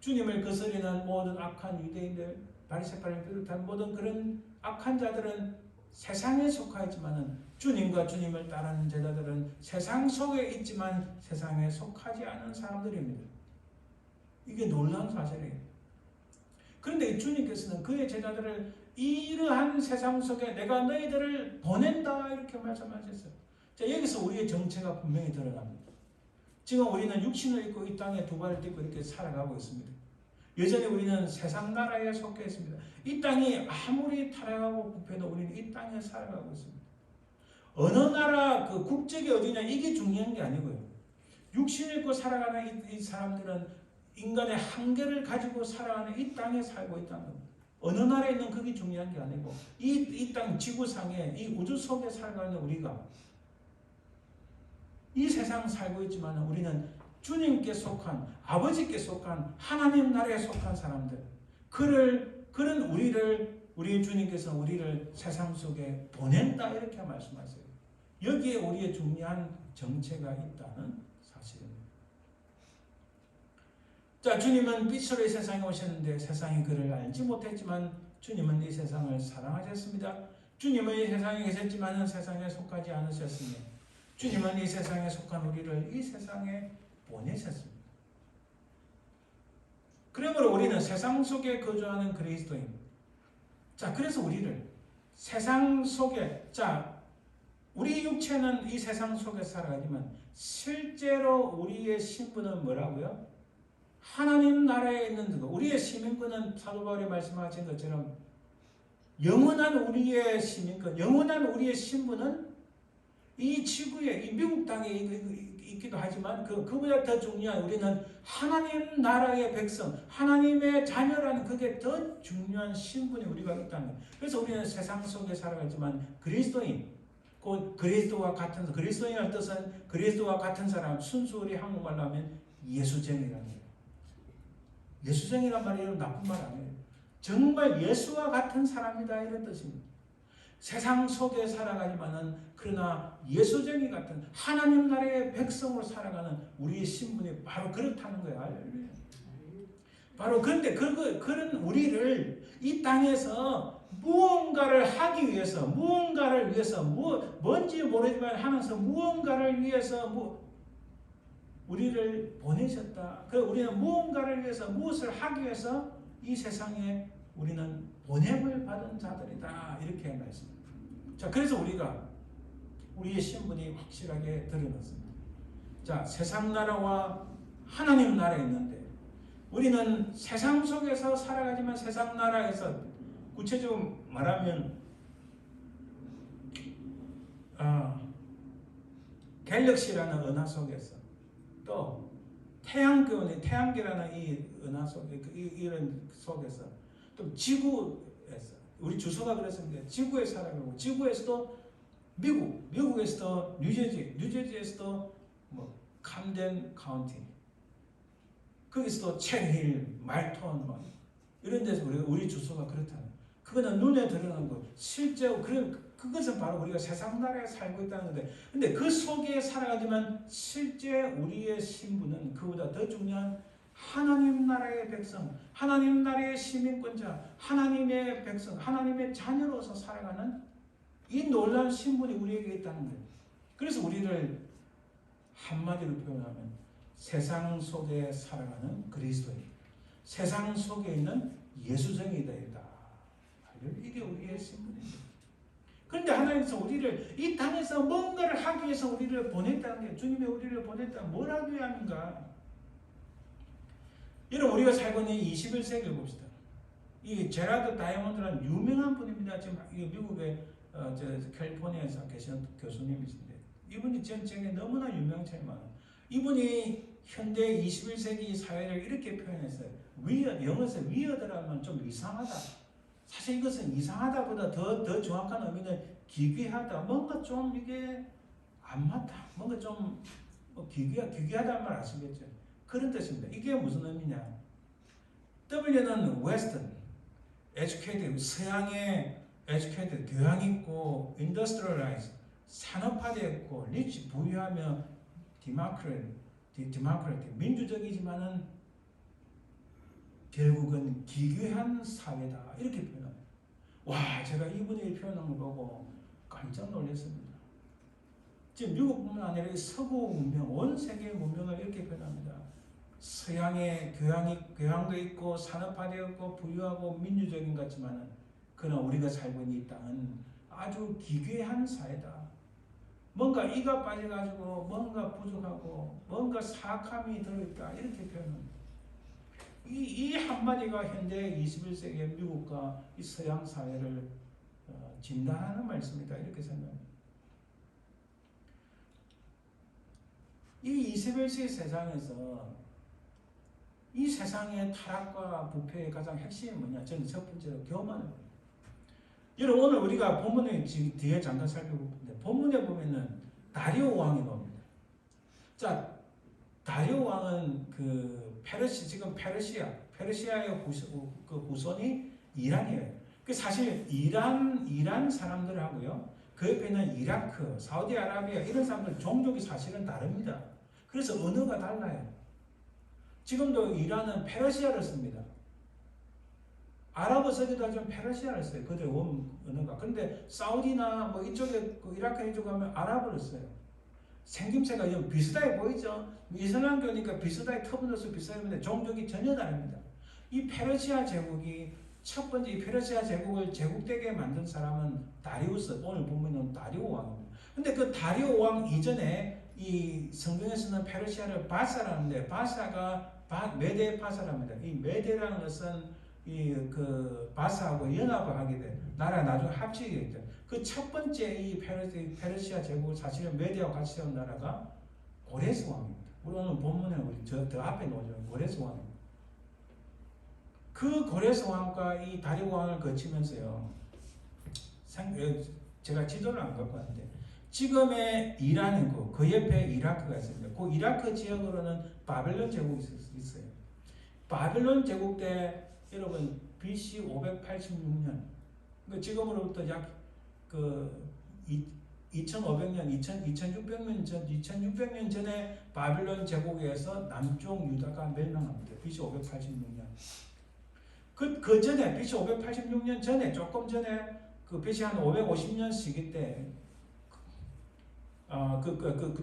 주님을 거스리는 모든 악한 유대인들, 바리새파를 비롯한 모든 그런 악한 자들은 세상에 속하였지만은 주님과 주님을 따르는 제자들은 세상 속에 있지만 세상에 속하지 않은 사람들입니다. 이게 놀라운 사실이에요. 그런데 주님께서는 그의 제자들을 이러한 세상 속에 내가 너희들을 보낸다 이렇게 말씀하셨어요. 자, 여기서 우리의 정체가 분명히 드러납니다. 지금 우리는 육신을 입고 이 땅에 두 발을 딛고 이렇게 살아가고 있습니다. 여전히 우리는 세상 나라에 속해 있습니다. 이 땅이 아무리 타락하고 부패도 우리는 이 땅에 살아가고 있습니다. 어느 나라 그 국적이 어디냐 이게 중요한 게 아니고요. 육신을 입고 살아가는 이 사람들은 인간의 한계를 가지고 살아가는 이 땅에 살고 있다는 겁니다. 어느 나라에 있는 그게 중요한 게 아니고 이 땅 지구상에 이 우주 속에 살아가는 우리가 이 세상 살고 있지만 우리는 주님께 속한 아버지께 속한 하나님 나라에 속한 사람들 그런 우리 주님께서 우리를 세상 속에 보낸다 이렇게 말씀하세요. 여기에 우리의 중요한 정체가 있다는 사실입니다. 자, 주님은 빛으로 이 세상에 오셨는데 세상이 그를 알지 못했지만 주님은 이 세상을 사랑하셨습니다. 주님은 이 세상에 계셨지만 세상에 속하지 않으셨으며 주님은 이 세상에 속한 우리를 이 세상에 보내셨습니다. 그러므로 우리는 세상 속에 거주하는 그리스도입니다. 자, 그래서 우리를 세상 속에, 자, 우리 육체는 이 세상 속에 살아가지만 실제로 우리의 신분은 뭐라고요? 하나님 나라에 있는 것. 우리의 시민권은 사도 바울이 말씀하신 것처럼 영원한 우리의 시민권, 영원한 우리의 신분은 이 지구에, 이 미국 땅에 있기도 하지만 그보다 더 중요한 우리는 하나님 나라의 백성, 하나님의 자녀라는 그게 더 중요한 신분이 우리가 있다는 거예요. 그래서 우리는 세상 속에 살아가지만 그리스도인, 곧 그리스도와 같은, 그리스도인의 뜻은 그리스도와 같은 사람, 순수 우리 한국말로 하면 예수쟁이라는 거예요. 예수쟁이란 말이 이런 나쁜 말 아니에요. 정말 예수와 같은 사람이다 이런 뜻입니다. 세상 속에 살아가지만은 그러나 예수쟁이 같은 하나님 나라의 백성으로 살아가는 우리의 신분이 바로 그렇다는 거야. 바로 그런데 그런 우리를 이 땅에서 무언가를 하기 위해서 뭔지 모르지만 하면서 무언가를 위해서 우리를 보내셨다. 우리는 무언가를 위해서 무엇을 하기 위해서 이 세상에 우리는 보냄을 받은 자들이다. 이렇게 말씀합니다. 자, 그래서 우리가 우리의 신분이 확실하게 드러났습니다. 자, 세상 나라와 하나님 나라에 있는데 우리는 세상 속에서 살아가지만 세상 나라에서 구체적으로 말하면 갤럭시라는 은하 속에서 또 태양계라는 이 은하 속에 이런 속에서 또 지구에서 우리 주소가 그랬습니다. 지구에 살아가고 지구에서도 미국에서도 뉴저지에서도 camden 카운티 거기서도 체리힐, 말톤 이런 데서 우리 주소가 그렇다는 그거는 눈에 드러나는 거 실제로 그것은 바로 우리가 세상 나라에 살고 있다는 건데 근데 그 속에 살아가지만 실제 우리의 신분은 그보다 더 중요한 하나님 나라의 백성, 하나님 나라의 시민권자, 하나님의 백성, 하나님의 자녀로서 살아가는 이 놀라운 신분이 우리에게 있다는 거예요. 그래서 우리를 한마디로 표현하면 세상 속에 살아가는 그리스도인, 세상 속에 있는 예수쟁이다. 이게 우리의 신분입니다. 그런데 하나님께서 우리를 이 땅에서 뭔가를 하기 위해서 우리를 보냈다는 게 주님이 우리를 보냈다는 뭘 하기 위함인가? 여러분 우리가 살고 있는 21세기를 봅시다. 이 제라드 다이아몬드라는 유명한 분입니다. 지금 미국의 캘리포니아에서 계시는 교수님이신데 이분이 전쟁에 너무나 유명세가 많아요. 이분이 현대 21세기 사회를 이렇게 표현했어요. 영어에서 weird라면 좀 이상하다. 사실 이것은 이상하다보다 더 정확한 의미는 기괴하다. 뭔가 좀 이게 안 맞다. 뭔가 좀 기괴하다는 말 아시겠죠? 그런 뜻입니다. 이게 무슨 의미냐? W는 Western, educated, 서양의 educated, 교양 있고, industrialized, 산업화되었고, rich, 부유하며, democratic, 민주적이지만은 결국은 기괴한 사회다. 이렇게 표현합니다. 와, 제가 이분이 표현한 걸 보고 깜짝 놀랐습니다. 지금 미국뿐만 아니라 서구 문명, 온 세계 문명을 이렇게 표현합니다. 서양의 교양도 있고 산업화되어 있고 부유하고 민주적인 것 같지만은 그러나 우리가 살고 있는 이 땅은 아주 기괴한 사회다. 뭔가 이가 빠져가지고 뭔가 부족하고 뭔가 사악함이 들어있다. 이렇게 표현합니다. 이 한마디가 현재 21세기의 미국과 이 서양 사회를 진단하는 말씀이다. 이렇게 생각합니다. 이 21세기 세상에서 이 세상의 타락과 부패의 가장 핵심이 뭐냐? 저는 첫 번째로 교만을 봅니다. 여러분 오늘 우리가 본문에 뒤에 잠깐 살펴볼 텐데 본문에 보면은 다리오 왕이 나옵니다. 자, 다리오 왕은 지금 페르시아의 후손이 이란이에요. 사실 이란 사람들하고요, 그 옆에는 이라크, 사우디아라비아 이런 사람들 종족이 사실은 다릅니다. 그래서 언어가 달라요. 지금도 이란은 페르시아를 씁니다. 아랍어 쓰기도 하지만 페르시아를 써요. 그들의 원 언어가. 그런데 사우디나 뭐 이쪽에 이라크 이쪽 가면 아랍어를 써요. 생김새가 좀 비슷하게 보이죠? 이슬람교니까 비슷하게 터부너서 비슷한데 종족이 전혀 다릅니다. 이 페르시아 제국이 첫 번째 이 페르시아 제국을 제국되게 만든 사람은 다리우스, 오늘 보면은 다리오 왕입니다. 근데 그 다리오 왕 이전에 이 성경에서는 페르시아를 바사라는데 바사가 메데 바사랍니다. 이 메데라는 것은 바사하고 연합을 하게 돼. 나라가 나중에 합치게 됐죠. 그 첫 번째 이 페르시아 제국을 사실은 메데하고 같이 세운 나라가 고레스 왕입니다. 우리 오늘 본문에 더 앞에 나오죠. 고레스 왕입니다. 그 고레스 왕과 이 다리오 왕을 거치면서요. 제가 지도를 안 갖고 왔는데 지금의 이란이고 그 옆에 이라크가 있습니다. 그 이라크 지역으로는 바벨론 제국이 있어요. 바벨론 제국 때 여러분 BC 586년 지금으로부터 약 2500년, 2600년 전에 바벨론 제국에서 남쪽 유다가 멸망합니다. BC 586년. 그 전에 BC 586년 전에 조금 전에 BC 한 550년 시기 때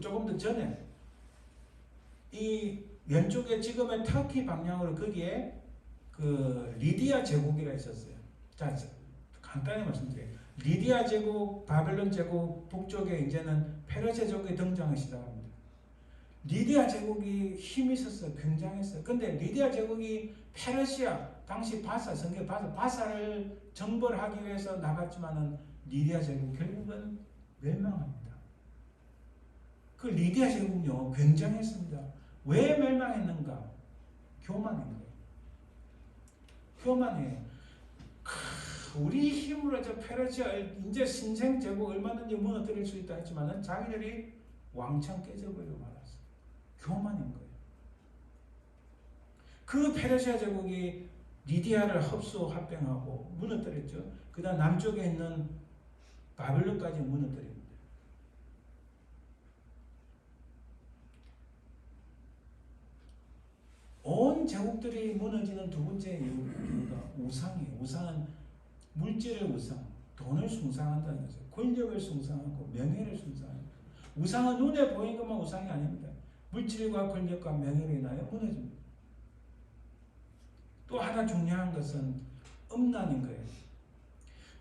조금 더 전에 이 왼쪽에 지금의 터키 방향으로 거기에 리디아 제국이라 있었어요. 자, 간단히 말씀드려요. 리디아 제국, 바벨론 제국, 북쪽에 이제는 페르시아 제국이 등장하기 시작합니다. 리디아 제국이 힘이 있었어요. 굉장했어요. 근데 리디아 제국이 페르시아, 당시 바사를 정벌하기 위해서 나갔지만은 리디아 제국 결국은 멸망합니다. 그 리디아 제국은요, 굉장했습니다. 왜 멸망했는가? 교만인 거예요. 교만해요. 우리 힘으로 페르시아 이제 신생 제국 얼마든지 무너뜨릴 수 있다 했지만은 자기들이 왕창 깨져버리고 말았어요. 교만인 거예요. 그 페르시아 제국이 리디아를 합병하고 무너뜨렸죠. 그다음 남쪽에 있는 바벨론까지 무너뜨립니다. 온 제국들이 무너지는 두 번째 이유가 우상이에요. 우상은 물질의 우상, 돈을 숭상한다는 거죠. 권력을 숭상하고 명예를 숭상합니다. 우상은 눈에 보이는 것만 우상이 아닙니다. 물질과 권력과 명예로 인하여 무너집니다. 또 하나 중요한 것은 음란인 거예요.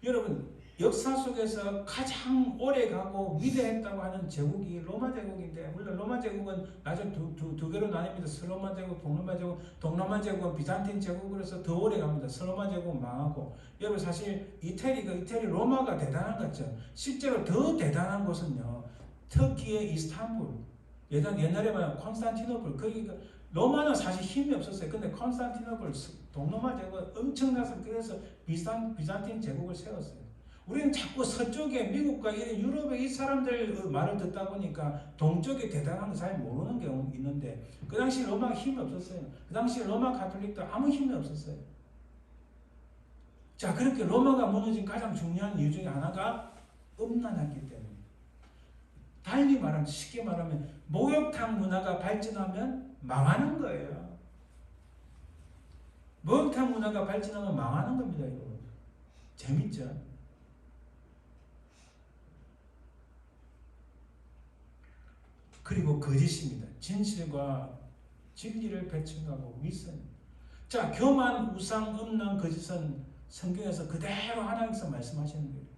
여러분, 역사 속에서 가장 오래가고 위대했다고 하는 제국이 로마 제국인데, 물론 로마 제국은 나중에 두 개로 나뉩니다. 서로마 제국, 동로마 제국. 동로마 제국은 비잔틴 제국으로서 더 오래갑니다. 서로마 제국은 망하고. 여러분, 사실 이태리 로마가 대단한 거죠. 실제로 더 대단한 곳은요, 터키의 이스탄불, 옛날에 말하면 콘스탄티노플, 거기가 로마는 사실 힘이 없었어요. 근데 콘스탄티노플 동로마 제국 엄청나서 그래서 비잔틴 제국을 세웠어요. 우리는 자꾸 서쪽에 미국과 이런 유럽의 이 사람들 말을 듣다 보니까 동쪽에 대단한 거 잘 모르는 경우 있는데 그 당시 로마가 힘이 없었어요. 그 당시 로마 가톨릭도 아무 힘이 없었어요. 자, 그렇게 로마가 무너진 가장 중요한 이유 중에 하나가 음란했기 때문에. 달리 말하면, 쉽게 말하면 목욕탕 문화가 발전하면 망하는 거예요. 목욕탕 문화가 발전하면 망하는 겁니다, 여러분. 재밌죠? 그리고 거짓입니다. 진실과 진리를 배척하고 위선. 자, 교만, 우상, 음란, 거짓은 성경에서 그대로 하나님께서 말씀하시는 거예요.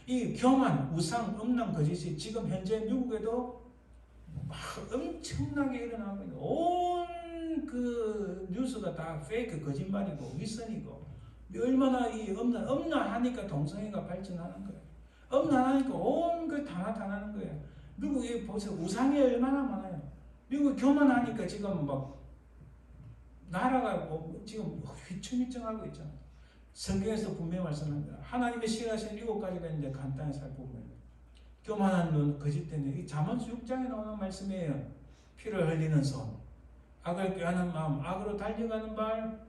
이 교만, 우상, 음란, 거짓이 지금 현재 미국에도 막 엄청나게 일어나고 있는 온 그 뉴스가 다 페이크 거짓말이고 위선이고 얼마나 이 음란하니까 동성애가 발전하는 거예요. 음란하니까 온 걸 다 나타나는 거예요. 미국에 보세요. 우상이 얼마나 많아요. 미국 교만하니까 지금 막 나라가 뭐 지금 휘청휘청하고 있잖아요. 성경에서 분명히 말씀합니다. 하나님의 시하신 7가지가 있는데 간단히 살펴보면 교만한 눈, 거짓된 이 잠언수 6장에 나오는 말씀이에요. 피를 흘리는 손, 악을 꾀하는 마음, 악으로 달려가는 말,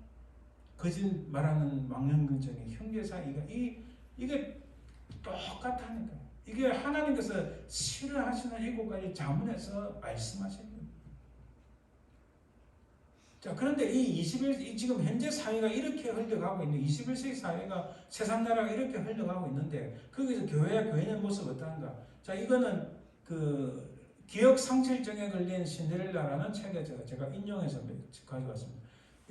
거짓 말하는 망령근정이 형제사이가 이게 똑같다니까요. 이게 하나님께서 싫어하시는 7가지 잠언에서 말씀하시는 겁니다. 자, 그런데 지금 현재 사회가 이렇게 흘러가고 있는 21세기 사회가 세상 나라가 이렇게 흘러가고 있는데 거기서 교회의 모습 어떠한가? 자, 이거는 그 기억 상실증에 걸린 신데렐라라는 책에 제가 인용해서 가져왔습니다.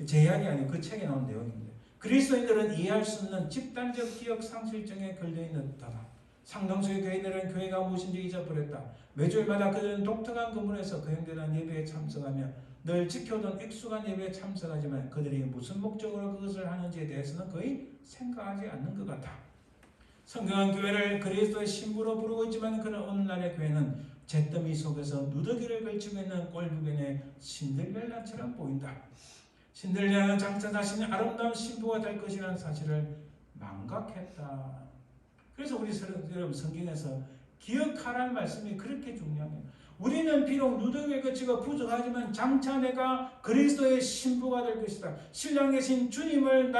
제 이야기 아니고 그 책에 나온 내용입니다. 그리스도인들은 이해할 수 없는 집단적 기억 상실증에 걸려있는 다. 상당수의 교인들은 교회가 무엇인지 잊어버렸다. 매주일마다 그들은 독특한 건물에서 거행되는 예배에 참석하며 늘 지켜오던 익숙한 예배에 참석하지만 그들이 무슨 목적으로 그것을 하는지에 대해서는 거의 생각하지 않는 것 같다. 성경은 교회를 그리스도의 신부로 부르고 있지만 그런 오늘날의 교회는 잿더미 속에서 누더기를 걸치고 있는 꼴부견의 신데렐라처럼 보인다. 신데렐라는 장차 자신이 아름다운 신부가 될 것이라는 사실을 망각했다. 그래서 우리 여러분 성경에서 기억하라는 말씀이 그렇게 중요해요. 우리는 비록 누더기에 거치고 부족하지만 장차 내가 그리스도의 신부가 될 것이다. 신랑 계신 주님을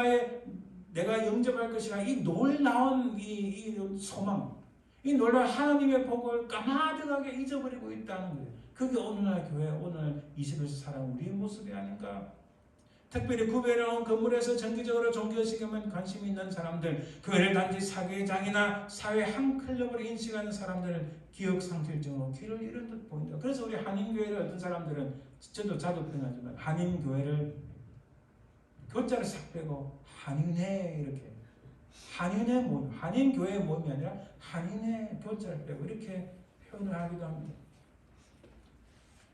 내가 영접할 것이라. 이 놀라운 이 소망, 이 놀라운 하나님의 복을 까마득하게 잊어버리고 있다는 거예요. 그게 오늘날 교회, 오늘 21세기 살아가는 우리의 모습이 아닌가. 특별히 구별해놓은 건물에서 정기적으로 종교식에만 관심 있는 사람들, 교회를 단지 사회장이나 사회 한 클럽으로 인식하는 사람들은 기억상실증으로 귀를 잃은 듯 보인다. 그래서 우리 한인교회를 어떤 사람들은, 저도 자주 표현하지만 한인교회를 교자를 싹 빼고 한인회 이렇게, 한인회 모임, 한인교회 모임이 아니라 한인회 교자를 빼고 이렇게 표현을 하기도 합니다.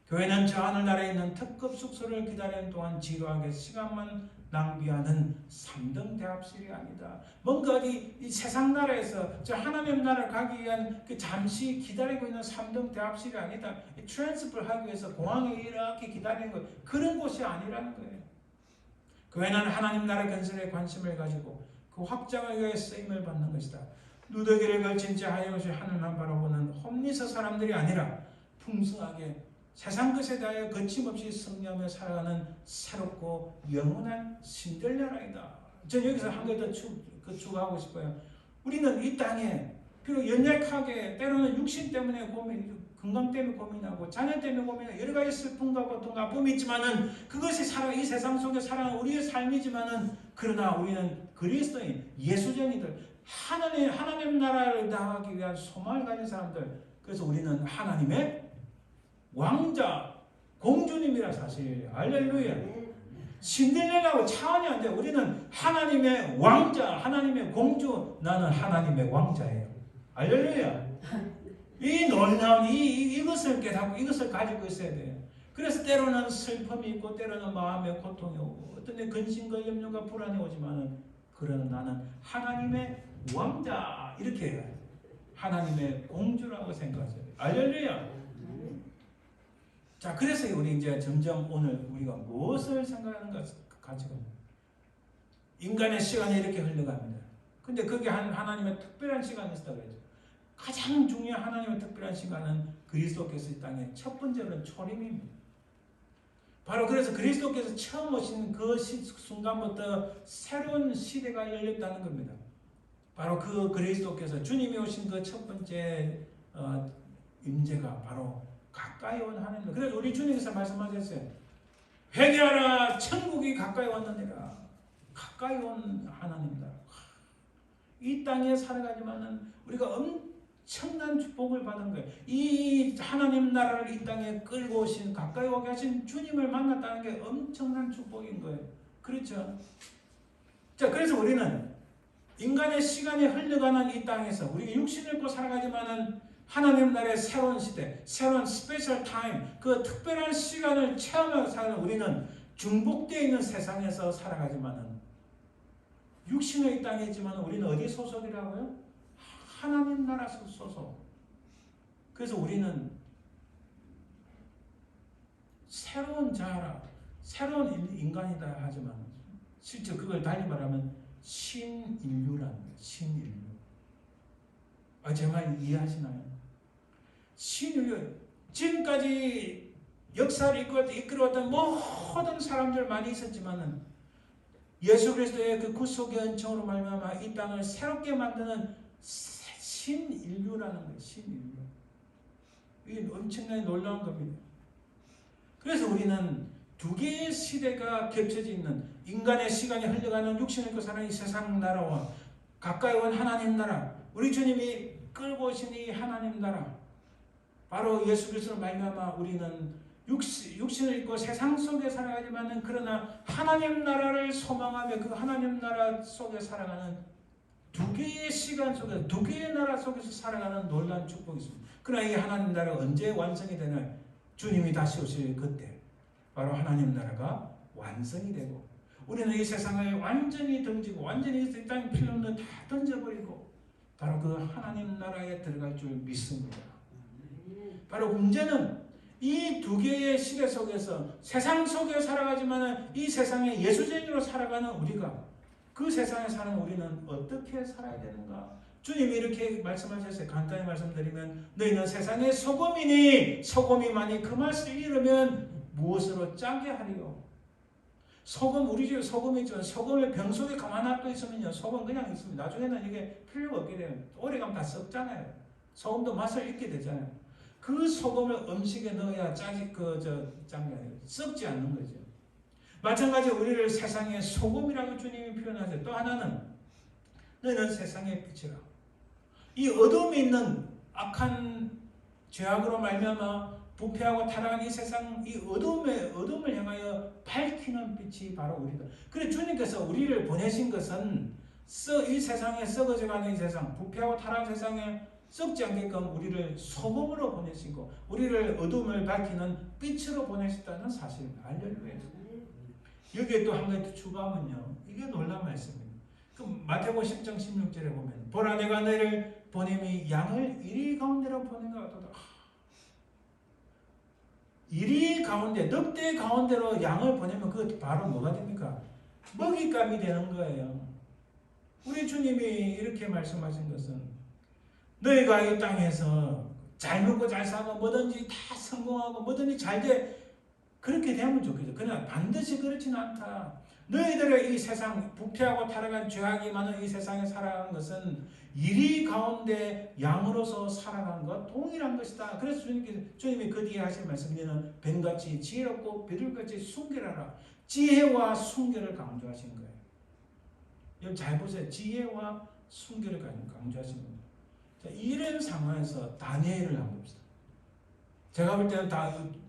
교회는 저 하늘나라에 있는 특급 숙소를 기다리는 동안 지루하게 시간만 낭비하는 3등 대합실이 아니다. 뭔가 이 세상 나라에서 저 하나님 나라 가기 위한 그 잠시 기다리고 있는 3등 대합실이 아니다. 트랜스퍼를 하기 위해서 공항에 이렇게 기다리는 것, 그런 곳이 아니라는 거예요. 교회는 하나님 나라 건설에 관심을 가지고 그 확장을 위해 쓰임을 받는 것이다. 누더기를 걸친 채 하염없이 하늘만 바라보는 홈리서 사람들이 아니라 풍성하게 세상 것에 대하여 거침없이 승리하며 살아가는 새롭고 영원한 신데렐라이다. 저는 여기서 한 가지 더 추가하고 싶어요. 우리는 이 땅에 비록 연약하게 때로는 육신 때문에 고민, 건강 때문에 고민하고 자녀 때문에 고민하고 여러 가지 슬픔과 고통과 아픔이 있지만은 그것이 이 세상 속에 살아가는 우리의 삶이지만은 그러나 우리는 그리스도인, 예수쟁이들, 하나님 나라를 나가기 위한 소망을 가진 사람들. 그래서 우리는 하나님의 왕자, 공주님이라 사실. 할렐루야. 신데렐라하고 차원이 안 돼. 우리는 하나님의 왕자, 하나님의 공주, 나는 하나님의 왕자예요. 할렐루야. 이 놀라운 이것을 깨닫고 이것을 가지고 있어야 돼요. 그래서 때로는 슬픔이 있고 때로는 마음의 고통이 오고 어떤 데 근심과 염려가 불안이 오지만은 그러나 나는 하나님의 왕자 이렇게 해요. 하나님의 공주라고 생각하세요. 할렐루야. 자, 그래서 우리 이제 점점 오늘 우리가 무엇을 생각하는가 가지고 인간의 시간이 이렇게 흘러갑니다. 근데 그게 하나님의 특별한 시간이 있다고 그러죠. 가장 중요한 하나님의 특별한 시간은 그리스도께서 이 땅에 첫 번째로는 초림입니다. 바로 그래서 그리스도께서 처음 오신 그 순간부터 새로운 시대가 열렸다는 겁니다. 바로 그 그리스도께서 주님이 오신 그 첫 번째 임재가 바로 가까이 온 하나님입니다. 그래서 우리 주님께서 말씀하셨어요. 회개하라, 천국이 가까이 왔느니라. 가까이 온 하나님이다. 이 땅에 살아가지만은 우리가 엄청난 축복을 받은 거예요. 이 하나님 나라를 이 땅에 끌고 오신 가까이 오게 하신 주님을 만났다는 게 엄청난 축복인 거예요. 그렇죠? 자, 그래서 우리는 인간의 시간이 흘러가는 이 땅에서 우리 육신을 입고 살아가지만은 하나님 나라의 새로운 시대, 새로운 스페셜 타임, 그 특별한 시간을 체험하고 사는 우리는 중복되어 있는 세상에서 살아가지만은 육신의 이 땅에 있지만 우리는 어디 소속이라고요? 하나님 나라 소속. 그래서 우리는 새로운 자라, 새로운 인간이다 하지만 실제 그걸 달리 말하면 신인류라는 거예요. 신인류. 제 말 이해하시나요? 신인류. 지금까지 역사를 이끌어왔던 모든 사람들 많이 있었지만은 예수 그리스도의 그 구속의 은총으로 말미암아 이 땅을 새롭게 만드는 신인류라는 거예요. 신인류. 이게 엄청나게 놀라운 겁니다. 그래서 우리는 두 개의 시대가 겹쳐져 있는 인간의 시간이 흘러가는 육신을 입고 사는 이 세상 나라와 가까이 온 하나님 나라, 우리 주님이 끌고 오신 이 하나님 나라, 바로 예수 그리스도로 말미암아 우리는 육신을 입고 세상 속에 살아가지만은 그러나 하나님 나라를 소망하며 그 하나님 나라 속에 살아가는 두 개의 시간 속에서 두 개의 나라 속에서 살아가는 놀라운 축복이 있습니다. 그러나 이 하나님 나라가 언제 완성이 되나? 주님이 다시 오실 그때 바로 하나님 나라가 완성이 되고 우리는 이 세상을 완전히 던지고 완전히 이 땅 필요없는 다 던져버리고 바로 그 하나님 나라에 들어갈 줄 믿습니다. 바로 문제는 이 두 개의 시대 속에서 세상 속에 살아가지만 이 세상에 예수쟁이로 살아가는 우리가 그 세상에 사는 우리는 어떻게 살아야 되는가? 주님이 이렇게 말씀하셨어요. 간단히 말씀드리면 너희는 세상의 소금이니 소금이 만일 그 맛을 잃으면 무엇으로 짜게 하리요? 소금, 우리 집에 소금이 있지만 소금을 병 속에 가만 놔둬 있으면요 소금 그냥 있습니다. 나중에는 이게 필요가 없게 돼요. 오래가면 다 썩잖아요. 소금도 맛을 잃게 되잖아요. 그 소금을 음식에 넣어야 짠게 아니라 썩지 않는 거죠. 마찬가지로 우리를 세상의 소금이라고 주님이 표현하세요. 또 하나는 너희는 세상의 빛이라. 이 어둠이 있는 악한 죄악으로 말미암아 부패하고 타락한 이 세상, 이 어둠을 향하여 밝히는 빛이 바로 우리다. 그래 주님께서 우리를 보내신 것은 이 세상에 썩어져가는 이 세상, 부패하고 타락한 세상에 썩지 않게끔 우리를 소금으로 보내시고 우리를 어둠을 밝히는 빛으로 보내셨다는 사실입니다. 할렐루야. 여기에 또 한 가지 추가하면요. 이게 놀라운 말씀입니다. 그 마태복음 10장 16절에 보면 보라 내가 너희를 보냄이 양을 이리 가운데로 보낸 것 같도다. 이리 가운데, 넉대 가운데로 양을 보내면 그것 바로 뭐가 됩니까? 먹잇감이 되는 거예요. 우리 주님이 이렇게 말씀하신 것은 너희가 이 땅에서 잘 먹고 잘 사고 뭐든지 다 성공하고 뭐든지 잘 돼. 그렇게 되면 좋겠죠. 그러나 반드시 그렇지는 않다. 너희들의 이 세상 부패하고 타락한 죄악이 많은 이 세상에 살아가는 것은 이리 가운데 양으로서 살아가는 것 동일한 것이다. 그래서 주님이 그 뒤에 하신 말씀에는 뱀같이 지혜롭고 비둘기같이 순결하라. 지혜와 순결을 강조하신 거예요. 여러분 잘 보세요. 지혜와 순결을 강조하신 겁니다. 자, 이런 상황에서 다니엘을 한번 봅시다. 제가 볼 때는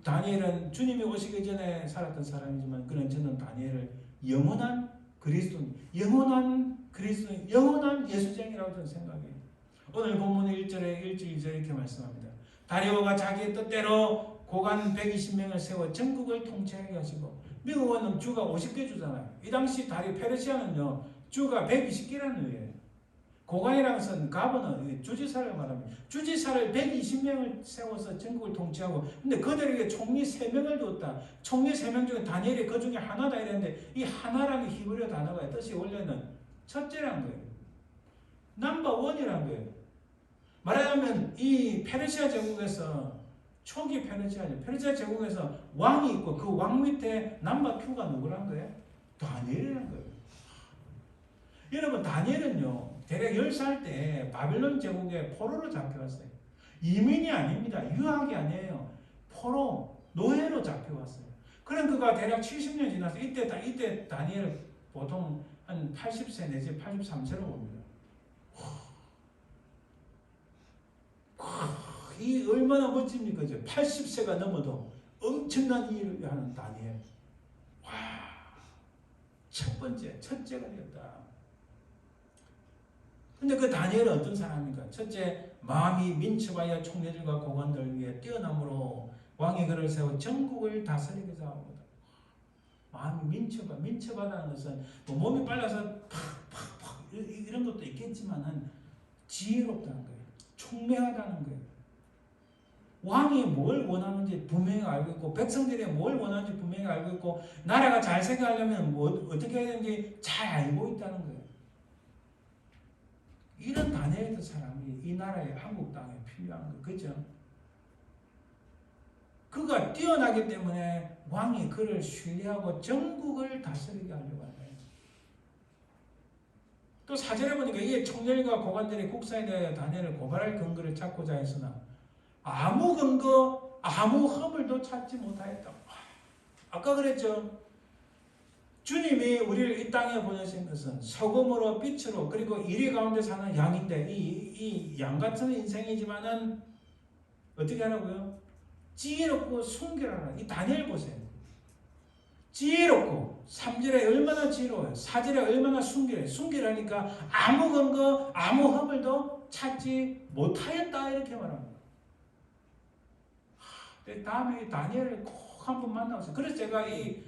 다니엘은 주님이 오시기 전에 살았던 사람이지만 그는 저는 다니엘을 영원한 그리스도인, 영원한 예수쟁이라고 저는 생각해요. 오늘 본문 1절에 2절 이렇게 말씀합니다. 다리오가 자기의 뜻대로 고관 120명을 세워 전국을 통치하게 하시고 미국은 주가 50개 주잖아요. 이 당시 페르시아는요 주가 120개라는 의미예요. 고관이라는 것은 가버너, 주지사를 말합니다. 주지사를 120명을 세워서 전국을 통치하고, 근데 그들에게 총리 3명을 뒀다. 총리 3명 중에 다니엘이 그 중에 하나다 이랬는데, 이 하나라는 히브리어 단어가 뜻이 원래는 첫째란 거예요. 넘버 원이란 거예요. 말하자면 이 페르시아 제국에서 초기 페르시아 제국에서 왕이 있고 그 왕 밑에 넘버 2가 누구란 거예요? 다니엘이란 거예요. 여러분, 다니엘은요, 대략 10살 때 바빌론 제국에 포로로 잡혀왔어요. 이민이 아닙니다. 유학이 아니에요. 포로, 노예로 잡혀왔어요. 그럼 그가 대략 70년 지나서 이때 다니엘 보통 한 80세 내지 83세로 봅니다. 이 얼마나 멋집니까? 80세가 넘어도 엄청난 일을 하는 다니엘. 와, 첫째가 되었다. 근데 그 다니엘은 어떤 사람입니까? 첫째, 마음이 민첩하여 총리들과 고관들 위해 뛰어남으로 왕이 그를 세워 전국을 다스리고자 합니다. 마음이 민첩하다는 것은 뭐 몸이 빨라서 팍팍팍 이런 것도 있겠지만은 지혜롭다는 거예요. 총명하다는 거예요. 왕이 뭘 원하는지 분명히 알고 있고 백성들이 뭘 원하는지 분명히 알고 있고 나라가 잘 생각하려면 뭐 어떻게 해야 되는지 잘 알고 있다는 거예요. 이런 다니엘 사람이 이 나라에 한국 땅에 필요한 거예요. 그죠? 그가 뛰어나기 때문에 왕이 그를 신뢰하고 전국을 다스리게 하려고 하는 거예요. 또 사절에 보니까 이게 총렬과 고관들이 국사에 대하여 다니엘을 고발할 근거를 찾고자 했으나 아무 근거, 아무 허물도 찾지 못하였다. 아까 그랬죠. 주님이 우리를 이 땅에 보내신 것은 소금으로 빛으로 그리고 이리 가운데 사는 양인데 이 양 같은 인생이지만은 어떻게 하라고요? 지혜롭고 순결하라. 이 다니엘 보세요. 지혜롭고 3절에 얼마나 지혜로워요. 4절에 얼마나 순결해요. 순결하니까 아무 근거, 아무 허물도 찾지 못하였다 이렇게 말합니다. 다음에 다니엘을 꼭 한번 만나보세요. 그래서 제가 이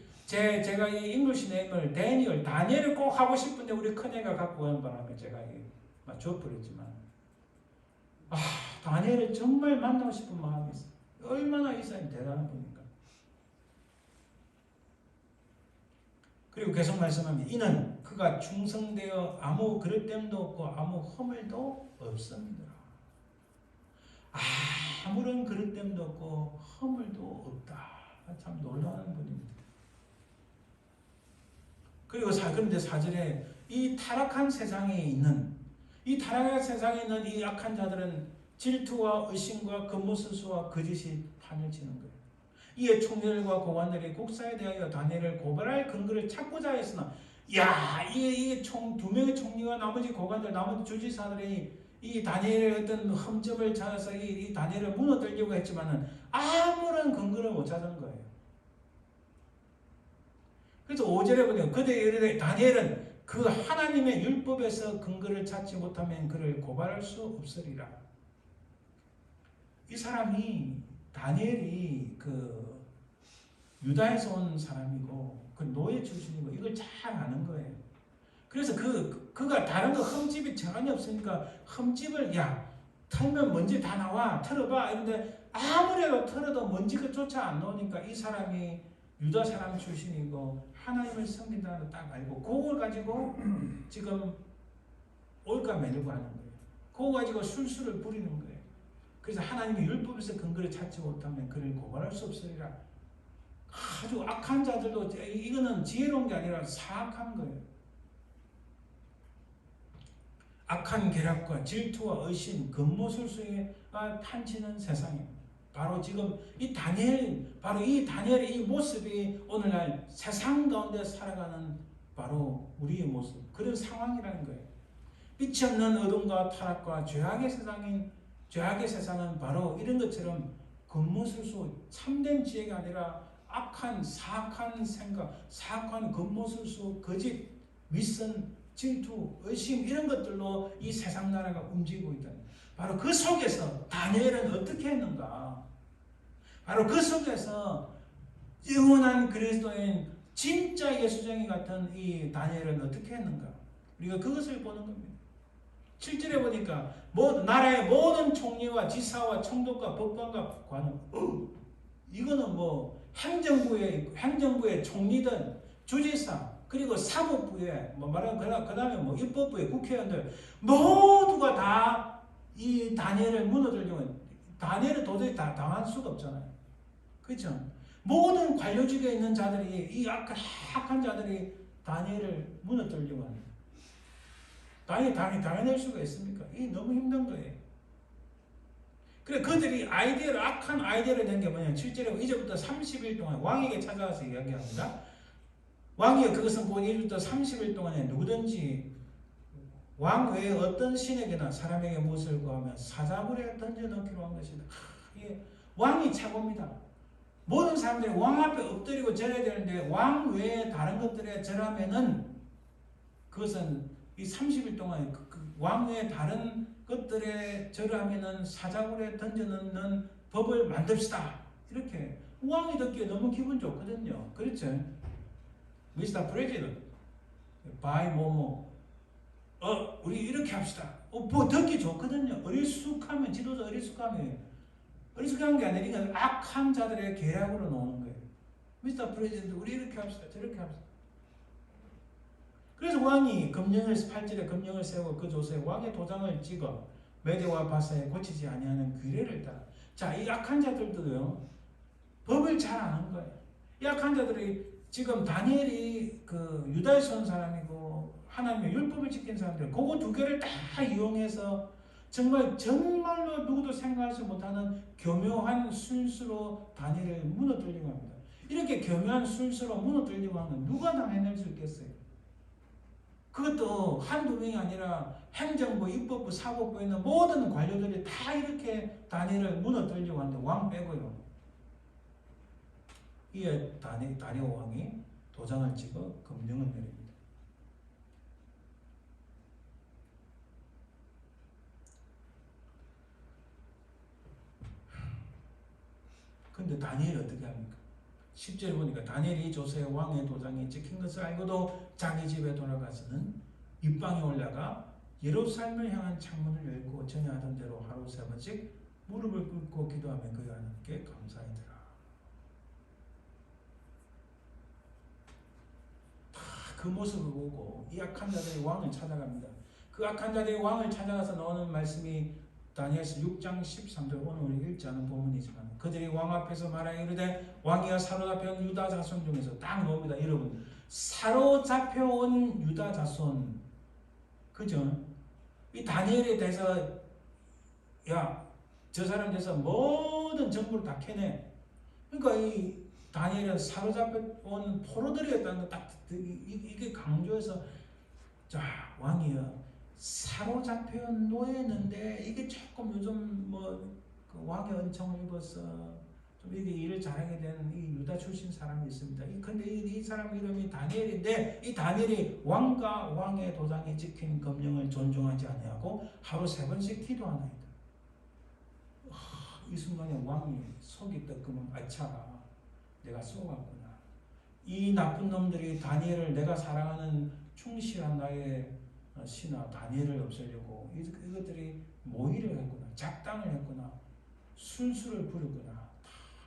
잉글리시 네임을 다니엘을 꼭 하고 싶은데 우리 큰애가 갖고 오는 바람에 제가 줘버렸지만 다니엘을 정말 만나고 싶은 마음이 있어요. 얼마나 이 사람이 대단한 분인가. 그리고 계속 말씀합니다. 이는 그가 충성되어 아무 그릇됨도 없고 아무 허물도 없습니다. 아무런 그릇됨도 없고 허물도 없다. 참 놀라운 분입니다. 그리고 그런데 4절에 이 타락한 세상에 있는 이 악한 자들은 질투와 의심과 겉모술수와 거짓이 판을 치는 거예요. 이에 총리들과 고관들이 국사에 대하여 다니엘을 고발할 근거를 찾고자 했으나 이게 두 명의 총리와 나머지 고관들, 나머지 주지사들이 이 다니엘의 어떤 흠집을 찾아서 이 다니엘을 무너뜨리려고 했지만은 아무런 근거를 못 찾은 거예요. 그래서 5절에 보면 그들이 이르되 다니엘은 그 하나님의 율법에서 근거를 찾지 못하면 그를 고발할 수 없으리라. 이 사람이 다니엘이 그 유다에서 온 사람이고 그 노예 출신이고 이걸 잘 아는 거예요. 그래서 그가 다른 거 흠집이 전혀 없으니까 흠집을 털면 먼지 다 나와 털어봐 이런데 아무래도 털어도 먼지가조차 안 나오니까 이 사람이 유다 사람 출신이고 하나님을 섬긴다는 걸 딱 알고 그걸 가지고 지금 올까 매려고 하는 거예요. 그거 가지고 술수를 부리는 거예요. 그래서 하나님의 율법에서 근거를 찾지 못하면 그를 고발할 수 없으리라. 아주 악한 자들도 이거는 지혜로운 게 아니라 사악한 거예요. 악한 계략과 질투와 의심, 겉모술수에 판치는 세상입니다. 바로 지금 이 다니엘의 이 모습이 오늘날 세상 가운데 살아가는 바로 우리의 모습, 그런 상황이라는 거예요. 빛이 없는 어둠과 타락과 죄악의 세상은 바로 이런 것처럼 겉모술수, 참된 지혜가 아니라 악한 사악한 생각, 사악한 겉모술수, 거짓, 윗선, 질투, 의심 이런 것들로 이 세상 나라가 움직이고 있다. 바로 그 속에서 다니엘은 어떻게 했는가? 바로 그 속에서 영원한 그리스도인 진짜 예수쟁이 같은 이 다니엘은 어떻게 했는가? 우리가 그것을 보는 겁니다. 7절에 보니까 나라의 모든 총리와 지사와 총독과 법관과 관원, 이거는 뭐 행정부의 총리든 주지사 그리고 사법부에 말하면 그다음에 입법부의 국회의원들 모두가 다 이 다니엘을 무너뜨리려면 다니엘은 도저히 다 당할 수가 없잖아요. 그렇죠? 모든 관료직에 있는 자들이 이 악한 자들이 다니엘을 무너뜨리려고 합니다. 당해낼 수가 있습니까? 이 너무 힘든 거예요. 그래 그들이 악한 아이디어를 낸 게 뭐냐면 7절에 이제부터 30일 동안 왕에게 찾아가서 이야기합니다. 왕이 그것은 곧 이제부터 30일 동안에 누구든지 왕 외에 어떤 신에게나 사람에게 무엇을 구하면 사자굴에 던져넣기로 한 것이다. 왕이 최고입니다. 모든 사람들이 왕 앞에 엎드리고 절해야 되는데 왕 외에 다른 것들에 절하면은 그것은 이 30일 동안 왕 외에 다른 것들에 절하면은 사자굴에 던져넣는 법을 만듭시다. 이렇게 왕이 듣기에 너무 기분 좋거든요. 그렇죠? Mr. President, by 뭐뭐 우리 이렇게 합시다. 뭐 듣기 좋거든요. 어리숙하면 지도자 어리숙하면 어리숙한 게 아니라 악한 자들의 계략으로 나오는 거예요. Mr. President, 우리 이렇게 합시다. 저렇게 합시다. 그래서 왕이 8절에 금령을 세우고 그 조서에 왕의 도장을 찍어 메대와 바사에 고치지 아니하는 규례를 따라. 자, 이 악한 자들도요 법을 잘 아는 거예요. 이 악한 자들이 지금 다니엘이 유다에서 온 사람이고 하나님의 율법을 지킨 사람들, 그거 두 개를 다 이용해서 정말로 누구도 생각하지 못하는 교묘한 술수로 다니엘을 무너뜨리려고 합니다. 이렇게 교묘한 술수로 무너뜨리려고 하면 누가 당해낼 수 있겠어요? 그것도 한두 명이 아니라 행정부, 입법부, 사법부에 있는 모든 관료들이 다 이렇게 다니엘을 무너뜨리려고 하는데 왕 빼고요. 이에 다니엘 왕이 도장을 찍어 금령을 내립니다. 근데 다니엘이 어떻게 합니까? 10절에 보니까 다니엘이 조서에 왕의 도장이 찍힌 것을 알고도 자기 집에 돌아가서는 입방에 올라가 예루살렘을 향한 창문을 열고 전에 하던 대로 하루 3번씩 무릎을 꿇고 기도하며 그 하나님께 감사하더라. 그 모습을 보고 이 악한 자들이 왕을 찾아갑니다. 그 악한 자들이 왕을 찾아가서 나오는 말씀이 다니엘서 6장 13절, 오늘 우리 읽지 않은 본문이지만 그들이 왕 앞에서 말하여 이르되 왕이여 사로잡혀온 유다 자손 중에서 딱 나옵니다. 여러분, 사로잡혀온 유다 자손, 그죠? 이 다니엘에 대해서 저 사람 대해서 모든 정보를 다 캐내. 그러니까 이 다니엘은 사로잡혀온 포로들이었다는 거 딱 이게 강조해서, 자, 왕이여 사로잡혀온 노예였는데 이게 조금 요즘 그 왕의 은총을 입어서 좀 이게 일을 잘하게 된 이 유다 출신 사람이 있습니다. 근데 이 사람 이름이 다니엘인데 이 다니엘이 왕과 왕의 도장이 찍힌 금령을 존중하지 아니하고 하루 3번씩 기도하나이다. 이 순간에 왕이 속이 뜨끔하면 아차, 내가 속았구나. 이 나쁜 놈들이 다니엘을, 내가 사랑하는 충실한 나의 신하 다니엘을 없애려고 이것들이 모의를 했구나, 작당을 했구나, 술수를 부렸구나, 다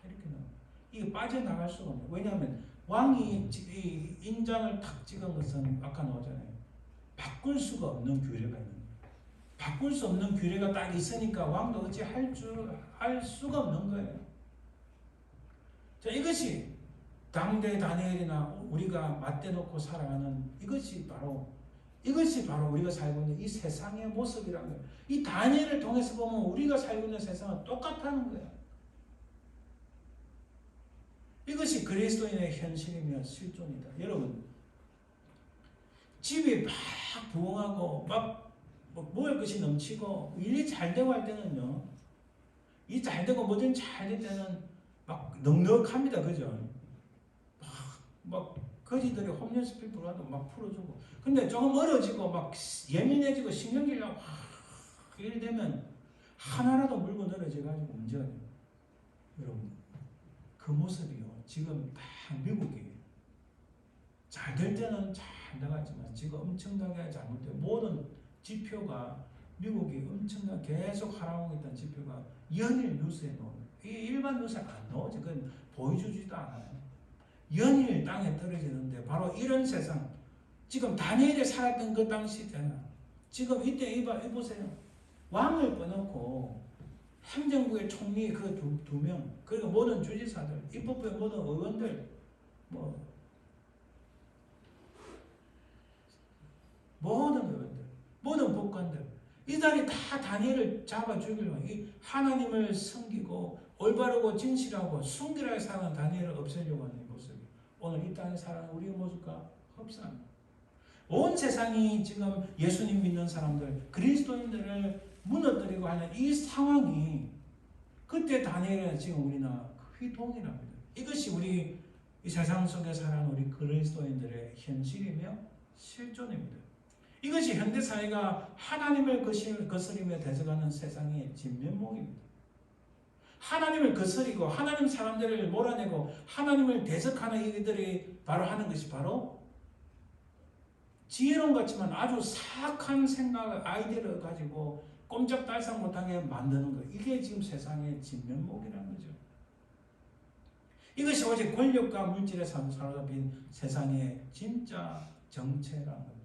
이렇게 나옵니다. 이게 빠져나갈 수가 없네요. 왜냐하면 왕이 이 인장을 탁 찍은 것은 아까 나오잖아요. 바꿀 수가 없는 규례가 있는 거예요. 바꿀 수 없는 규례가 딱 있으니까 왕도 어찌 할 수가 없는 거예요. 자, 이것이 당대 다니엘이나 우리가 맞대놓고 살아가는 이것이 바로 우리가 살고 있는 이 세상의 모습이라는 거예요. 이 다니엘을 통해서 보면 우리가 살고 있는 세상은 똑같다는 거예요. 이것이 그리스도인의 현실이며 실존이다. 여러분, 집이 막 부흥하고 막 먹을 것이 넘치고 일이 잘 되고 할 때는요, 일 잘 되고 뭐든 잘 될 때는 막 넉넉합니다. 그죠? 막 거지들이 홈리스 피플라도 막 풀어주고. 근데 조금 어려지고 막 예민해지고 신경질이 막 이래 되면 하나라도 물고 늘어져가지고 문제가 돼요. 여러분, 그 모습이요, 지금 다 미국이 잘 될 때는 잘 나갔지만 지금 엄청나게 잘못돼요. 모든 지표가 미국이 엄청난 계속 하락하고 있다는 지표가 연일 뉴스에 나오는. 이 일반 뉴스에 안 나오지. 그건 보여주지도 않아요. 연일 땅에 떨어지는데 바로 이런 세상. 지금 다니엘이 살았던 그 당시 때는 지금 이때 이보세요. 왕을 꺼놓고 행정부의 총리 그 두 명, 그리고 모든 주지사들, 입법부의 모든 의원들, 모든 의원들, 모든 법관들, 이들이 다 다니엘을 잡아 죽이려고 이 하나님을 섬기고 올바르고 진실하고 순결하게 사는 다니엘을 없애려고 하는 이 모습이 오늘 이 땅에 살아가는 우리의 모습과 흡사합니다. 온 세상이 지금 예수님 믿는 사람들, 그리스도인들을 무너뜨리고 하는 이 상황이 그때 다니엘은 지금 우리나라 휘동이랍니다. 이것이 우리 이 세상 속에 살아가는 우리 그리스도인들의 현실이며 실존입니다. 이것이 현대사회가 하나님을 거스리며 대적하는 세상의 진면목입니다. 하나님을 거스리고 하나님 사람들을 몰아내고 하나님을 대적하는 이들이 바로 하는 것이 바로 지혜로운 같지만 아주 사악한 생각, 아이디어를 가지고 꼼짝달싹 못하게 만드는 것. 이게 지금 세상의 진면목이라는 거죠. 이것이 오직 권력과 물질에 사로잡힌 세상의 진짜 정체라는 것.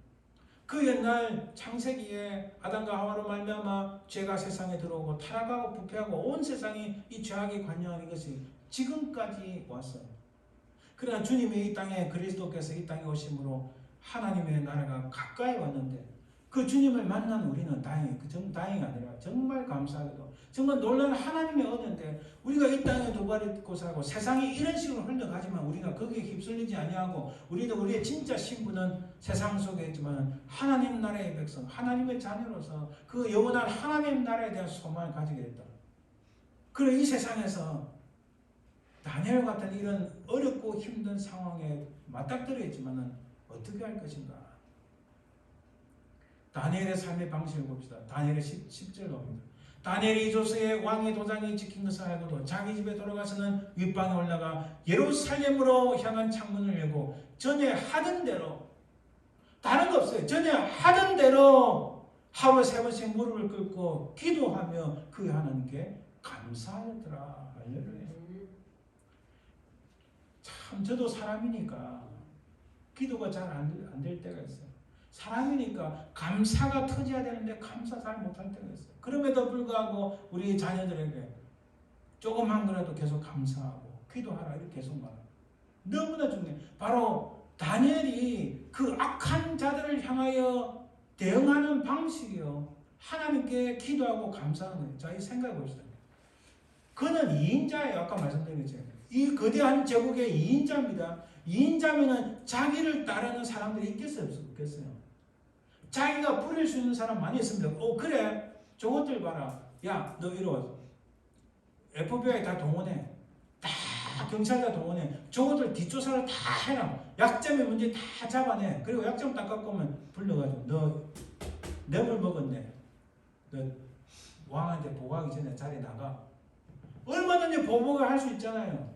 그 옛날 창세기에 아담과 하와로 말미암아 죄가 세상에 들어오고 타락하고 부패하고 온 세상이 이 죄악에 관여하는 것이 지금까지 왔어요. 그러나 주님이 이 땅에 그리스도께서 이 땅에 오심으로 하나님의 나라가 가까이 왔는데 그 주님을 만난 우리는 다행이 아니라 정말 감사하게도 정말 놀라운 하나님의 은혜인데 우리가 이 땅에 두 발이 딛고 살고 세상이 이런 식으로 흘러가지만 우리가 거기에 휩쓸리지 아니하고 우리의 진짜 신분은 세상 속에 있지만 하나님 나라의 백성, 하나님의 자녀로서 그 영원한 하나님 나라에 대한 소망을 가지게 됐다. 그리고 이 세상에서 다니엘 같은 이런 어렵고 힘든 상황에 맞닥뜨려 있지만은 어떻게 할 것인가? 다니엘의 삶의 방식을 봅시다. 다니엘의 10절로 봅니다. 다니엘이 이조스의 왕의 도장이 찍힌 것을 알고도 자기 집에 돌아가서는 윗방에 올라가 예루살렘으로 향한 창문을 열고 전에 하던 대로 다른 거 없어요. 전에 하던 대로 하루에 3번씩 무릎을 꿇고 기도하며 그 하나님께 감사하였더라. 할렐루야. 참 저도 사람이니까 기도가 잘 안 될 때가 있어요. 사람이니까 감사가 터져야 되는데 감사 잘 못할 때가 있어요. 그럼에도 불구하고 우리 자녀들에게 조금한 거라도 계속 감사하고 기도하라 이렇게 계속 말합니다. 너무나 중요해요. 바로 다니엘이 그 악한 자들을 향하여 대응하는 방식이요. 하나님께 기도하고 감사하는 거예요. 자, 이 생각해 봅시다. 그는 2인자예요. 아까 말씀드린 것처럼. 이 거대한 제국의 2인자입니다. 2인자면은 자기를 따르는 사람들이 있겠어요? 없겠어요? 자기가 부릴 수 있는 사람 많이 있습니다. 그래. 저것들 봐라. 야, 너 이리 와서. FBI 다 동원해. 다 경찰 다 동원해. 저것들 뒷조사를 다 해라. 약점의 문제 다 잡아내. 그리고 약점 딱 갖고 오면 불러가지고 너 뇌물 먹었네. 너 왕한테 보고하기 전에 자리 나가. 얼마든지 보복을 할 수 있잖아요.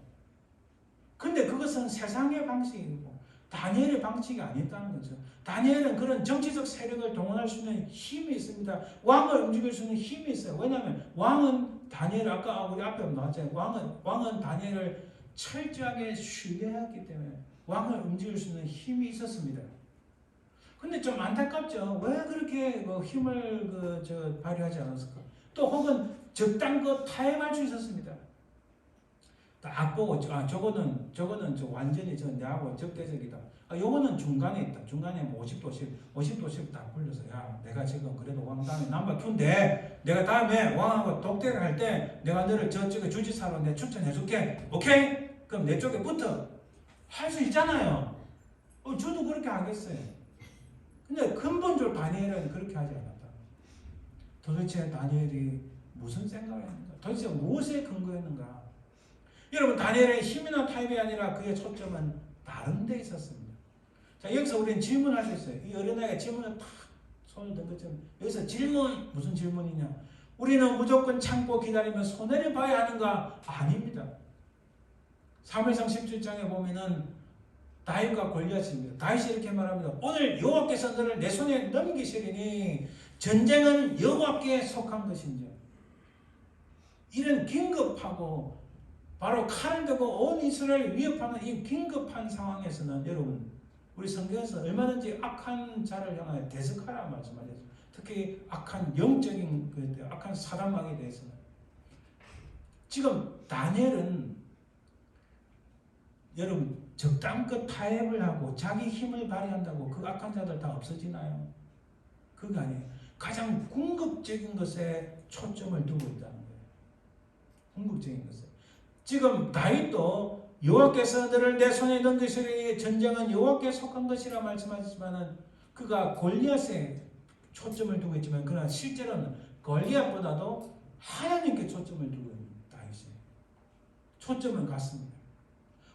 근데 그것은 세상의 방식이고 다니엘의 방식이 아니었다는 거죠. 다니엘은 그런 정치적 세력을 동원할 수 있는 힘이 있습니다. 왕을 움직일 수 있는 힘이 있어요. 왜냐하면 왕은 다니엘 아까 우리 앞에 나왔잖아요. 왕은 다니엘을 철저하게 신뢰했기 때문에 왕을 움직일 수 있는 힘이 있었습니다. 근데 좀 안타깝죠. 왜 그렇게 힘을 발휘하지 않았을까? 또 혹은 적당히 타협할 수 있었습니다. 딱 보고 저거는 완전히 내하고 적대적이다. 요거는 중간에 있다. 중간에 50도씩 딱 굴려서 야 내가 지금 그래도 왕 다음에 남바 큐인데 내가 다음에 왕하고 독대를 할 때 내가 너를 저쪽에 주지사로 내 추천해줄게. 오케이? 그럼 내 쪽에 붙어. 할 수 있잖아요. 저도 그렇게 하겠어요. 근데 근본적으로 다니엘은 그렇게 하지 않았다. 도대체 다니엘이 무슨 생각을 했는가? 도대체 무엇에 근거했는가? 여러분 다니엘의 힘이나 타입이 아니라 그의 초점은 다른 데 있었습니다. 자 여기서 우리는 질문할 수 있어요. 이 어린아이가 질문을 탁 손을 든 것처럼 여기서 질문 무슨 질문이냐? 우리는 무조건 참고 기다리며 손해를 봐야 하는가? 아닙니다. 사무엘상 17장에 보면은 다윗과 골리앗입니다. 다윗이 이렇게 말합니다. 오늘 여호와께서 너를 내 손에 넘기시리니 전쟁은 여호와께 속한 것인지 이런 긴급하고 바로 칼을 들고 온 이스라엘을 위협하는 이 긴급한 상황에서는 여러분 우리 성경에서 얼마든지 악한 자를 향하여 대적하라 말씀하셨어요. 특히 악한 영적인 악한 사단마귀에 대해서는 지금 다니엘은 여러분 적당껏 타협을 하고 자기 힘을 발휘한다고 그 악한 자들 다 없어지나요? 그게 아니에요. 가장 궁극적인 것에 초점을 두고 있다는 거예요. 궁극적인 것에. 지금 다윗도 여호와께서 너를 내 손에 넘기시리니 전쟁은 여호와께 속한 것이라 말씀하셨지만은 그가 골리앗에 초점을 두고 있지만 그러나 실제로는 골리앗보다도 하나님께 초점을 두고 있는 다윗이 초점은 같습니다.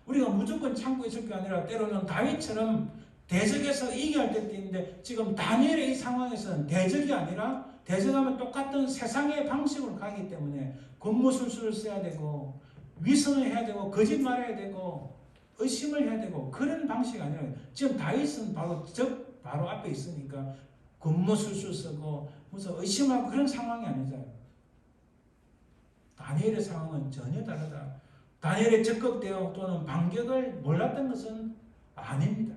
우리가 무조건 참고 있을 게 아니라 때로는 다윗처럼 대적에서 이겨야 할 때도 있는데 지금 다니엘의 이 상황에서는 대적이 아니라 대적하면 똑같은 세상의 방식으로 가기 때문에 겉모술수를 써야 되고 위선을 해야 되고 거짓말해야 되고 의심을 해야 되고 그런 방식이 아니라 지금 다윗은 바로 앞에 있으니까 겉모술수 쓰고 무슨 의심하고 그런 상황이 아니잖아요. 다니엘의 상황은 전혀 다르다. 다니엘의 적극 대응 또는 반격을 몰랐던 것은 아닙니다.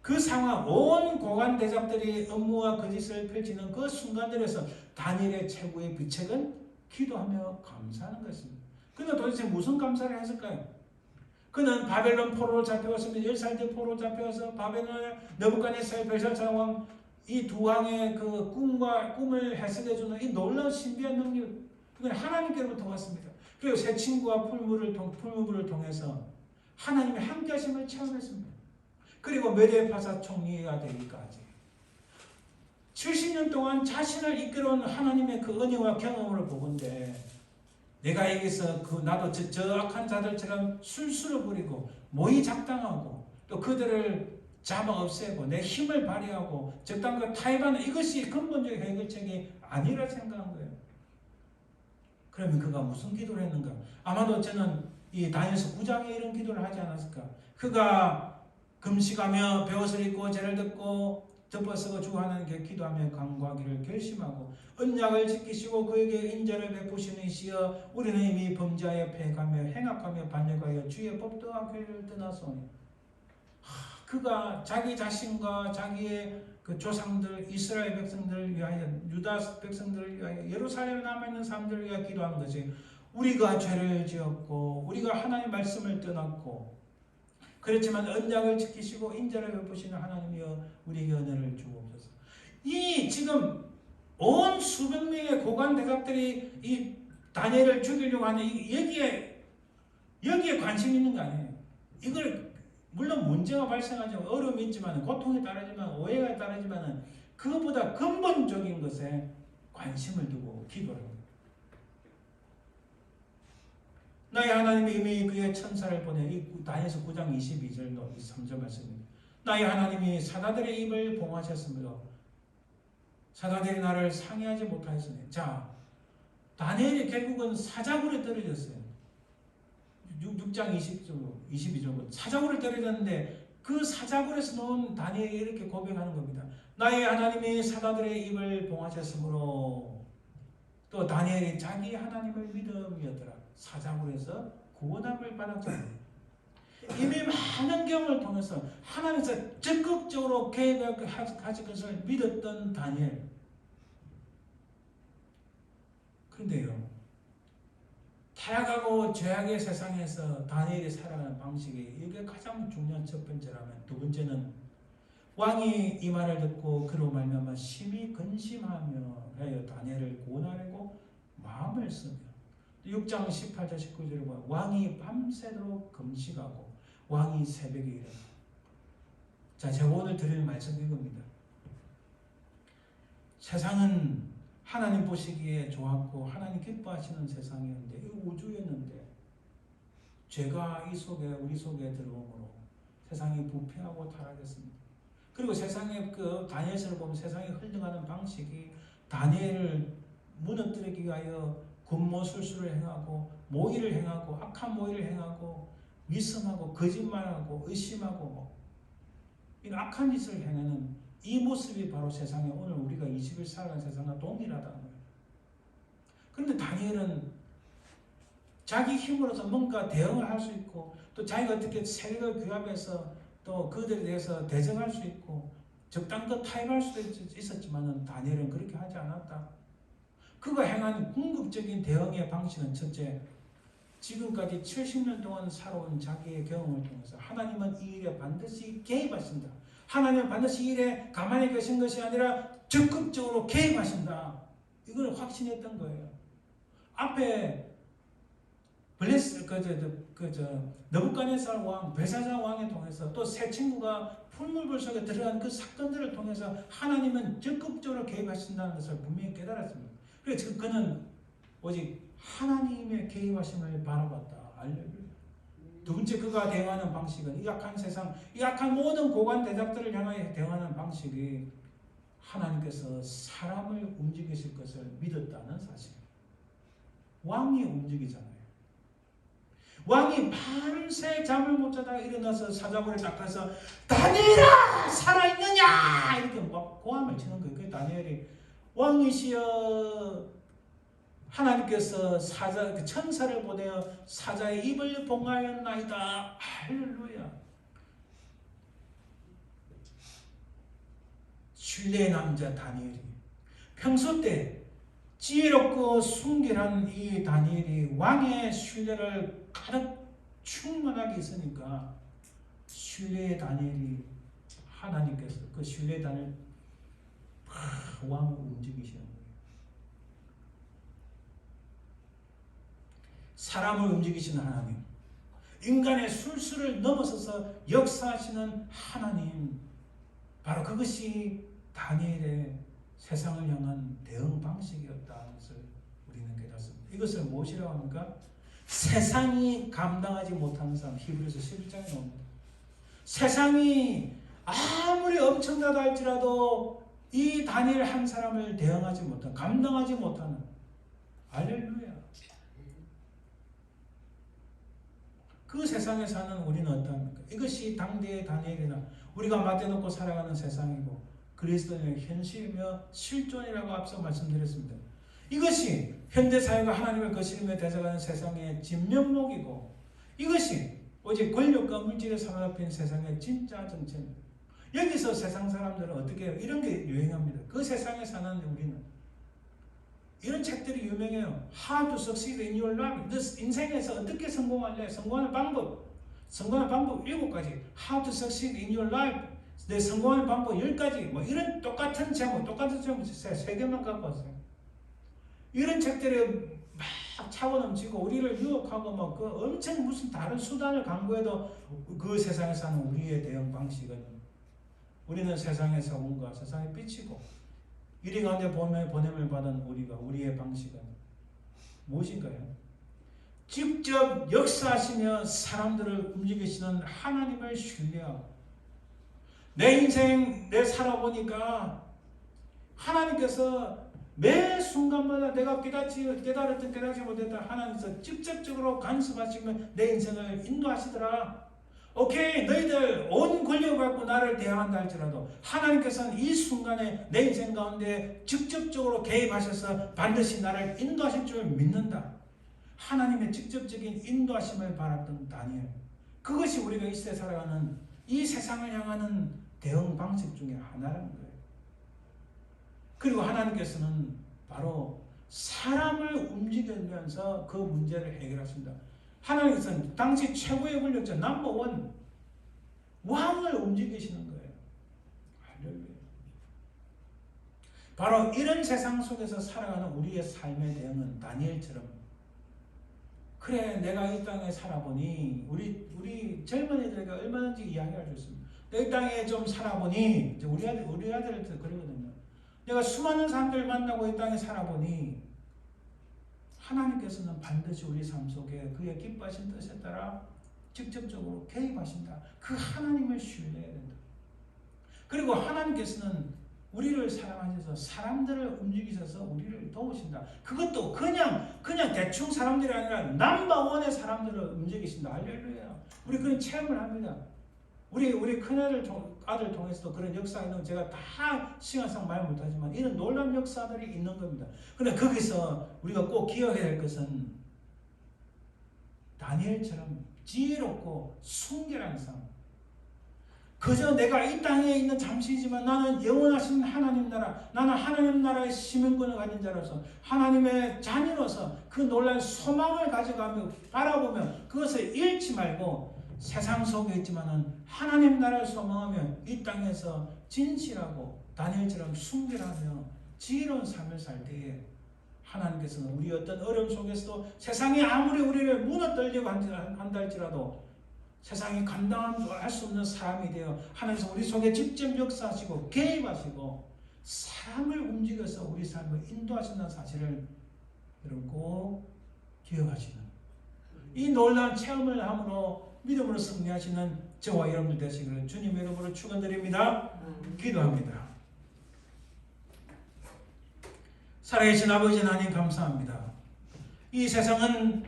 그 상황, 온 고관 대작들이 업무와 거짓을 펼치는 그 순간들에서 다니엘의 최고의 비책은 기도하며 감사하는 것입니다. 그는 도대체 무슨 감사를 했을까요? 그는 바벨론 포로로 잡혀왔습니다. 10살째 포로로 잡혀와서 바벨론의 느부갓네살 벨사살 왕 이 두 왕의 그 꿈을 해석해주는 이 놀라운 신비한 능력, 그건 하나님께로부터 왔습니다. 그리고 새 친구와 풀무불을 통해서 하나님의 함께하심을 체험했습니다. 그리고 메데파사 총리가 되기까지 70년 동안 자신을 이끌어온 하나님의 그 은혜와 경험을 보건대 내가 여기서 나도 저 악한 자들처럼 술수를 부리고 모의 작당하고 또 그들을 잡아 없애고 내 힘을 발휘하고 적당과 타협하는 이것이 근본적인 해결책이 아니라 생각한 거예요. 그러면 그가 무슨 기도를 했는가? 아마도 저는 이 다니엘서 9장에 이런 기도를 하지 않았을까? 그가 금식하며 베옷을 입고 제를 듣고 덮어쓰고 주 하나님께 기도하며 간구하기를 결심하고 언약을 지키시고 그에게 인자를 베푸시는 이시여 우리는 이미 범죄하여 패가며 행악하며 반역하여 주의 법도 학교를 떠나서니 그가 자기 자신과 자기의 그 조상들 이스라엘 백성들을 위하여 유다 백성들을 위하여 예루살렘에 남아있는 사람들을 위하여 기도한 것이 우리가 죄를 지었고 우리가 하나님의 말씀을 떠났고 그렇지만 언약을 지키시고 인자를 베푸시는 하나님이여 우리에게 은혜를 주옵소서. 이 지금 온 수백 명의 고관 대각들이 이 다니엘을 죽이려고 하는 여기에 관심이 있는 거 아니에요. 이걸 물론 문제가 발생하지만 어려움이 있지만 고통이 따르지만 오해가 따르지만 그것보다 근본적인 것에 관심을 두고 기도를 합니다. 나의 하나님이 이미 그의 천사를 보내 이 다니엘서 9장 22절 3절 말씀입니다. 나의 하나님이 사자들의 입을 봉하셨으므로 사자들이 나를 상해하지 못하였으니 자 다니엘이 결국은 사자굴에 떨어졌어요. 6장 22절 사자굴에 떨어졌는데 그 사자굴에서 나온 다니엘이 이렇게 고백하는 겁니다. 나의 하나님이 사자들의 입을 봉하셨으므로 또 다니엘이 자기 하나님을 믿음이었더라. 사자굴에서 구원함을 받았잖아요. 이미 많은 경험을 통해서 하나님께서 적극적으로 계획을 가질 것을 믿었던 다니엘. 그런데요, 타락하고 죄악의 세상에서 다니엘이 살아가는 방식이 이게 가장 중요한 첫 번째라면 두 번째는 왕이 이 말을 듣고 그로 말미암아 심히 근심하며 하여 다니엘을 구원하려고 마음을 쓰며 6장 18절 19절에 보면 왕이 밤새도록 금식하고 왕이 새벽에 일어나. 자, 제가 오늘 드리는 말씀이 이겁니다. 세상은 하나님 보시기에 좋았고 하나님 기뻐하시는 세상이었는데 이 우주였는데 죄가 우리 속에 들어오므로 세상이 부패하고 타락했습니다. 그리고 세상의 그 다니엘서를 보면 세상이 흘러가는 방식이 다니엘을 무너뜨리기 위하여 겉모술수를 행하고 모의를 행하고 악한 모의를 행하고 위선하고 거짓말하고 의심하고 이런 악한 짓을 행하는 이 모습이 바로 세상에 오늘 우리가 20일 살아가는 세상과 동일하다는 거예요. 그런데 다니엘은 자기 힘으로서 뭔가 대응을 할 수 있고 또 자기가 어떻게 세력을 규합해서 또 그들에 대해서 대적할 수 있고 적당껏 타협할 수도 있었지만 다니엘은 그렇게 하지 않았다. 그가 행한 궁극적인 대응의 방식은 첫째, 지금까지 70년 동안 살아온 자기의 경험을 통해서 하나님은 이 일에 반드시 개입하신다. 하나님은 반드시 이 일에 가만히 계신 것이 아니라 적극적으로 개입하신다. 이걸 확신했던 거예요. 앞에 느부갓네살 왕, 벨사살 왕에 통해서 또 새 친구가 풀물불 속에 들어간 그 사건들을 통해서 하나님은 적극적으로 개입하신다는 것을 분명히 깨달았습니다. 그래서 그는 오직 하나님의 개입하심을 바라봤다. 알렐루야. 두 번째, 그가 대응하는 방식은 이 약한 세상, 이 약한 모든 고관 대작들을 향하여 대응하는 방식이 하나님께서 사람을 움직이실 것을 믿었다는 사실. 왕이 움직이잖아요. 왕이 밤새 잠을 못 자다가 일어나서 사자굴에 딱 가서 다니엘아 살아있느냐 이렇게 막 고함을 치는 거예요. 그 다니엘이 왕이시여 하나님께서 천사를 보내어 사자의 입을 봉하였나이다. 할렐루야. 신뢰의 남자 다니엘이 평소 때 지혜롭고 순결한 이 다니엘이 왕의 신뢰를 가득 충만하게 있으니까 신뢰의 다니엘이 하나님께서 그 신뢰의 다니엘 왕을 움직이시는 거예요. 사람을 움직이시는 하나님, 인간의 술수를 넘어서서 역사하시는 하나님, 바로 그것이 다니엘의 세상을 향한 대응 방식이었다는 것을 우리는 깨닫습니다. 이것을 무엇이라고 합니까? 세상이 감당하지 못하는 사람, 히브리서 11장에 나옵니다. 세상이 아무리 엄청나다 할지라도 이 다니엘 한 사람을 대응하지 못하는, 감당하지 못하는, 할렐루야. 그 세상에 사는 우리는 어떠합니까? 이것이 당대의 다니엘이나 우리가 맞대놓고 살아가는 세상이고 그리스도인의 현실이며 실존이라고 앞서 말씀드렸습니다. 이것이 현대사회가 하나님을 거스르며 대적하는 세상의 진면목이고 이것이 오직 권력과 물질에 사로잡힌 세상의 진짜 정체입니다. 여기서 세상 사람들은 어떻게 해요? 이런 게 유행합니다. 그 세상에 사는 우리는 이런 책들이 유명해요. How to succeed in your life. 너 인생에서 어떻게 성공할래? 성공하는 방법 7가지. How to succeed in your life. 내 성공하는 방법 10가지. 뭐 이런 똑같은 제목 3개만 갖고 왔어요. 이런 책들이 막 차고 넘치고 우리를 유혹하고 막 그 엄청 무슨 다른 수단을 강구해도 그 세상에 사는 우리의 대응 방식은 우리는 세상에서 온과 세상에 비치고 이리 가운데 보냄을 받은 우리의 방식은 무엇인가요? 직접 역사하시며 사람들을 움직이시는 하나님을 신뢰하고 내 인생 살아보니까 하나님께서 매 순간마다 내가 깨달았든 깨달지 못했던 하나님께서 직접적으로 간섭하시며 내 인생을 인도하시더라. 오케이, 너희들 온 권력을 갖고 나를 대항한다 할지라도 하나님께서는 이 순간에 내 인생 가운데 직접적으로 개입하셔서 반드시 나를 인도하실 줄 믿는다. 하나님의 직접적인 인도하심을 바랐던 다니엘. 그것이 우리가 이 시대에 살아가는 이 세상을 향하는 대응 방식 중에 하나라는 거예요. 그리고 하나님께서는 바로 사람을 움직이면서 그 문제를 해결하십니다. 하나님께서는 당시 최고의 권력자 넘버원 왕을 움직이시는 거예요. 할렐루야. 바로 이런 세상 속에서 살아가는 우리의 삶의 대응은 다니엘처럼 그래 내가 이 땅에 살아보니 우리 젊은이들에게 얼마든지 이야기할 수 있습니다. 이 땅에 좀 살아보니 우리 아들한테 그러거든요. 내가 수많은 사람들 만나고 이 땅에 살아보니 하나님께서는 반드시 우리 삶 속에 그의 기뻐하신 뜻에 따라 직접적으로 개입하신다. 그 하나님을 신뢰해야 된다. 그리고 하나님께서는 우리를 사랑하셔서 사람들을 움직이셔서 우리를 도우신다. 그것도 그냥 대충 사람들이 아니라 넘버원의 사람들을 움직이신다. 할렐루야. 우리 그런 체험을 합니다. 우리 큰아들 통해서도 그런 역사가 있는 거 제가 다 시간상 말 못하지만 이런 놀라운 역사들이 있는 겁니다. 그런데 거기서 우리가 꼭 기억해야 할 것은 다니엘처럼 지혜롭고 순결한 삶. 그저 내가 이 땅에 있는 잠시지만 나는 영원하신 하나님 나라, 나는 하나님 나라의 시민권을 가진 자로서 하나님의 자녀로서 그 놀라운 소망을 가져가며 바라보며 그것을 잃지 말고 세상 속에 있지만은 하나님 나라를 소망하며 이 땅에서 진실하고 다니엘처럼 순결하며 지혜로운 삶을 살 때에 하나님께서는 우리 어떤 어려움 속에서도 세상이 아무리 우리를 무너뜨리려고 한다 할지라도 세상이 감당할 수 없는 사람이 되어 하나님께서 우리 속에 직접 역사하시고 개입하시고 사람을 움직여서 우리 삶을 인도하신다는 사실을 여러분 꼭 기억하시는 이 놀라운 체험을 함으로 믿음으로 승리하시는 저와 여러분들 되시기를 주님 이름으로 축원드립니다. 기도합니다. 살아계신 아버지 하나님 감사합니다. 이 세상은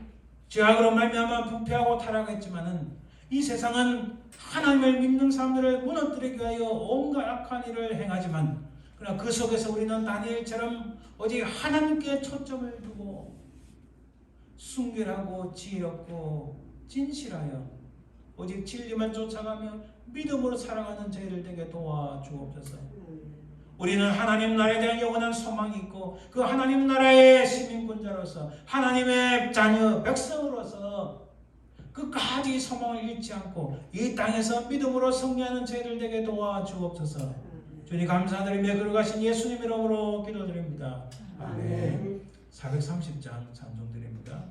죄악으로 말미암아 부패하고 타락했지만은 이 세상은 하나님을 믿는 사람들을 무너뜨리기 위하여 온갖 악한 일을 행하지만 그러나 그 속에서 우리는 다니엘처럼 오직 하나님께 초점을 두고 순결하고 지혜롭고 진실하여 오직 진리만 쫓아가며 믿음으로 살아가는 저희들 되게 도와주옵소서. 우리는 하나님 나라에 대한 영원한 소망이 있고 그 하나님 나라의 시민권자로서 하나님의 자녀 백성으로서 끝까지 소망을 잃지 않고 이 땅에서 믿음으로 승리하는 저희들 되게 도와주옵소서. 주님 감사드리며 걸어가신 예수님 이름으로 기도드립니다. 아멘. 430장 찬송드립니다.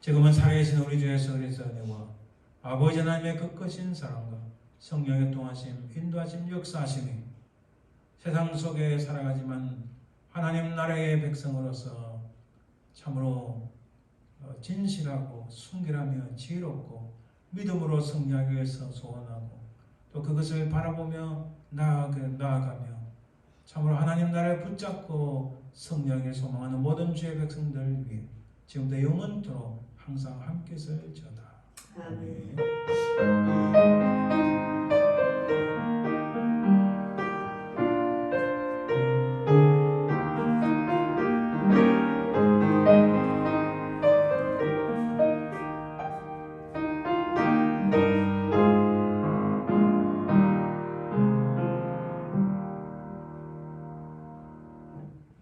지금은 살아계신 우리 주 예수 그리스도의 은혜와 아버지 하나님의 끝끝인 사랑과 성령의 통하심, 인도하심, 역사하심이 세상 속에 살아가지만 하나님 나라의 백성으로서 참으로 진실하고 순결하며 지혜롭고 믿음으로 승리하기 위해서 소원하고 또 그것을 바라보며 나아가며 참으로 하나님 나라를 붙잡고 승리하기를 소망하는 모든 주의 백성들 위해 지금도 영원토록 항상 함께 있을지어다. 아멘.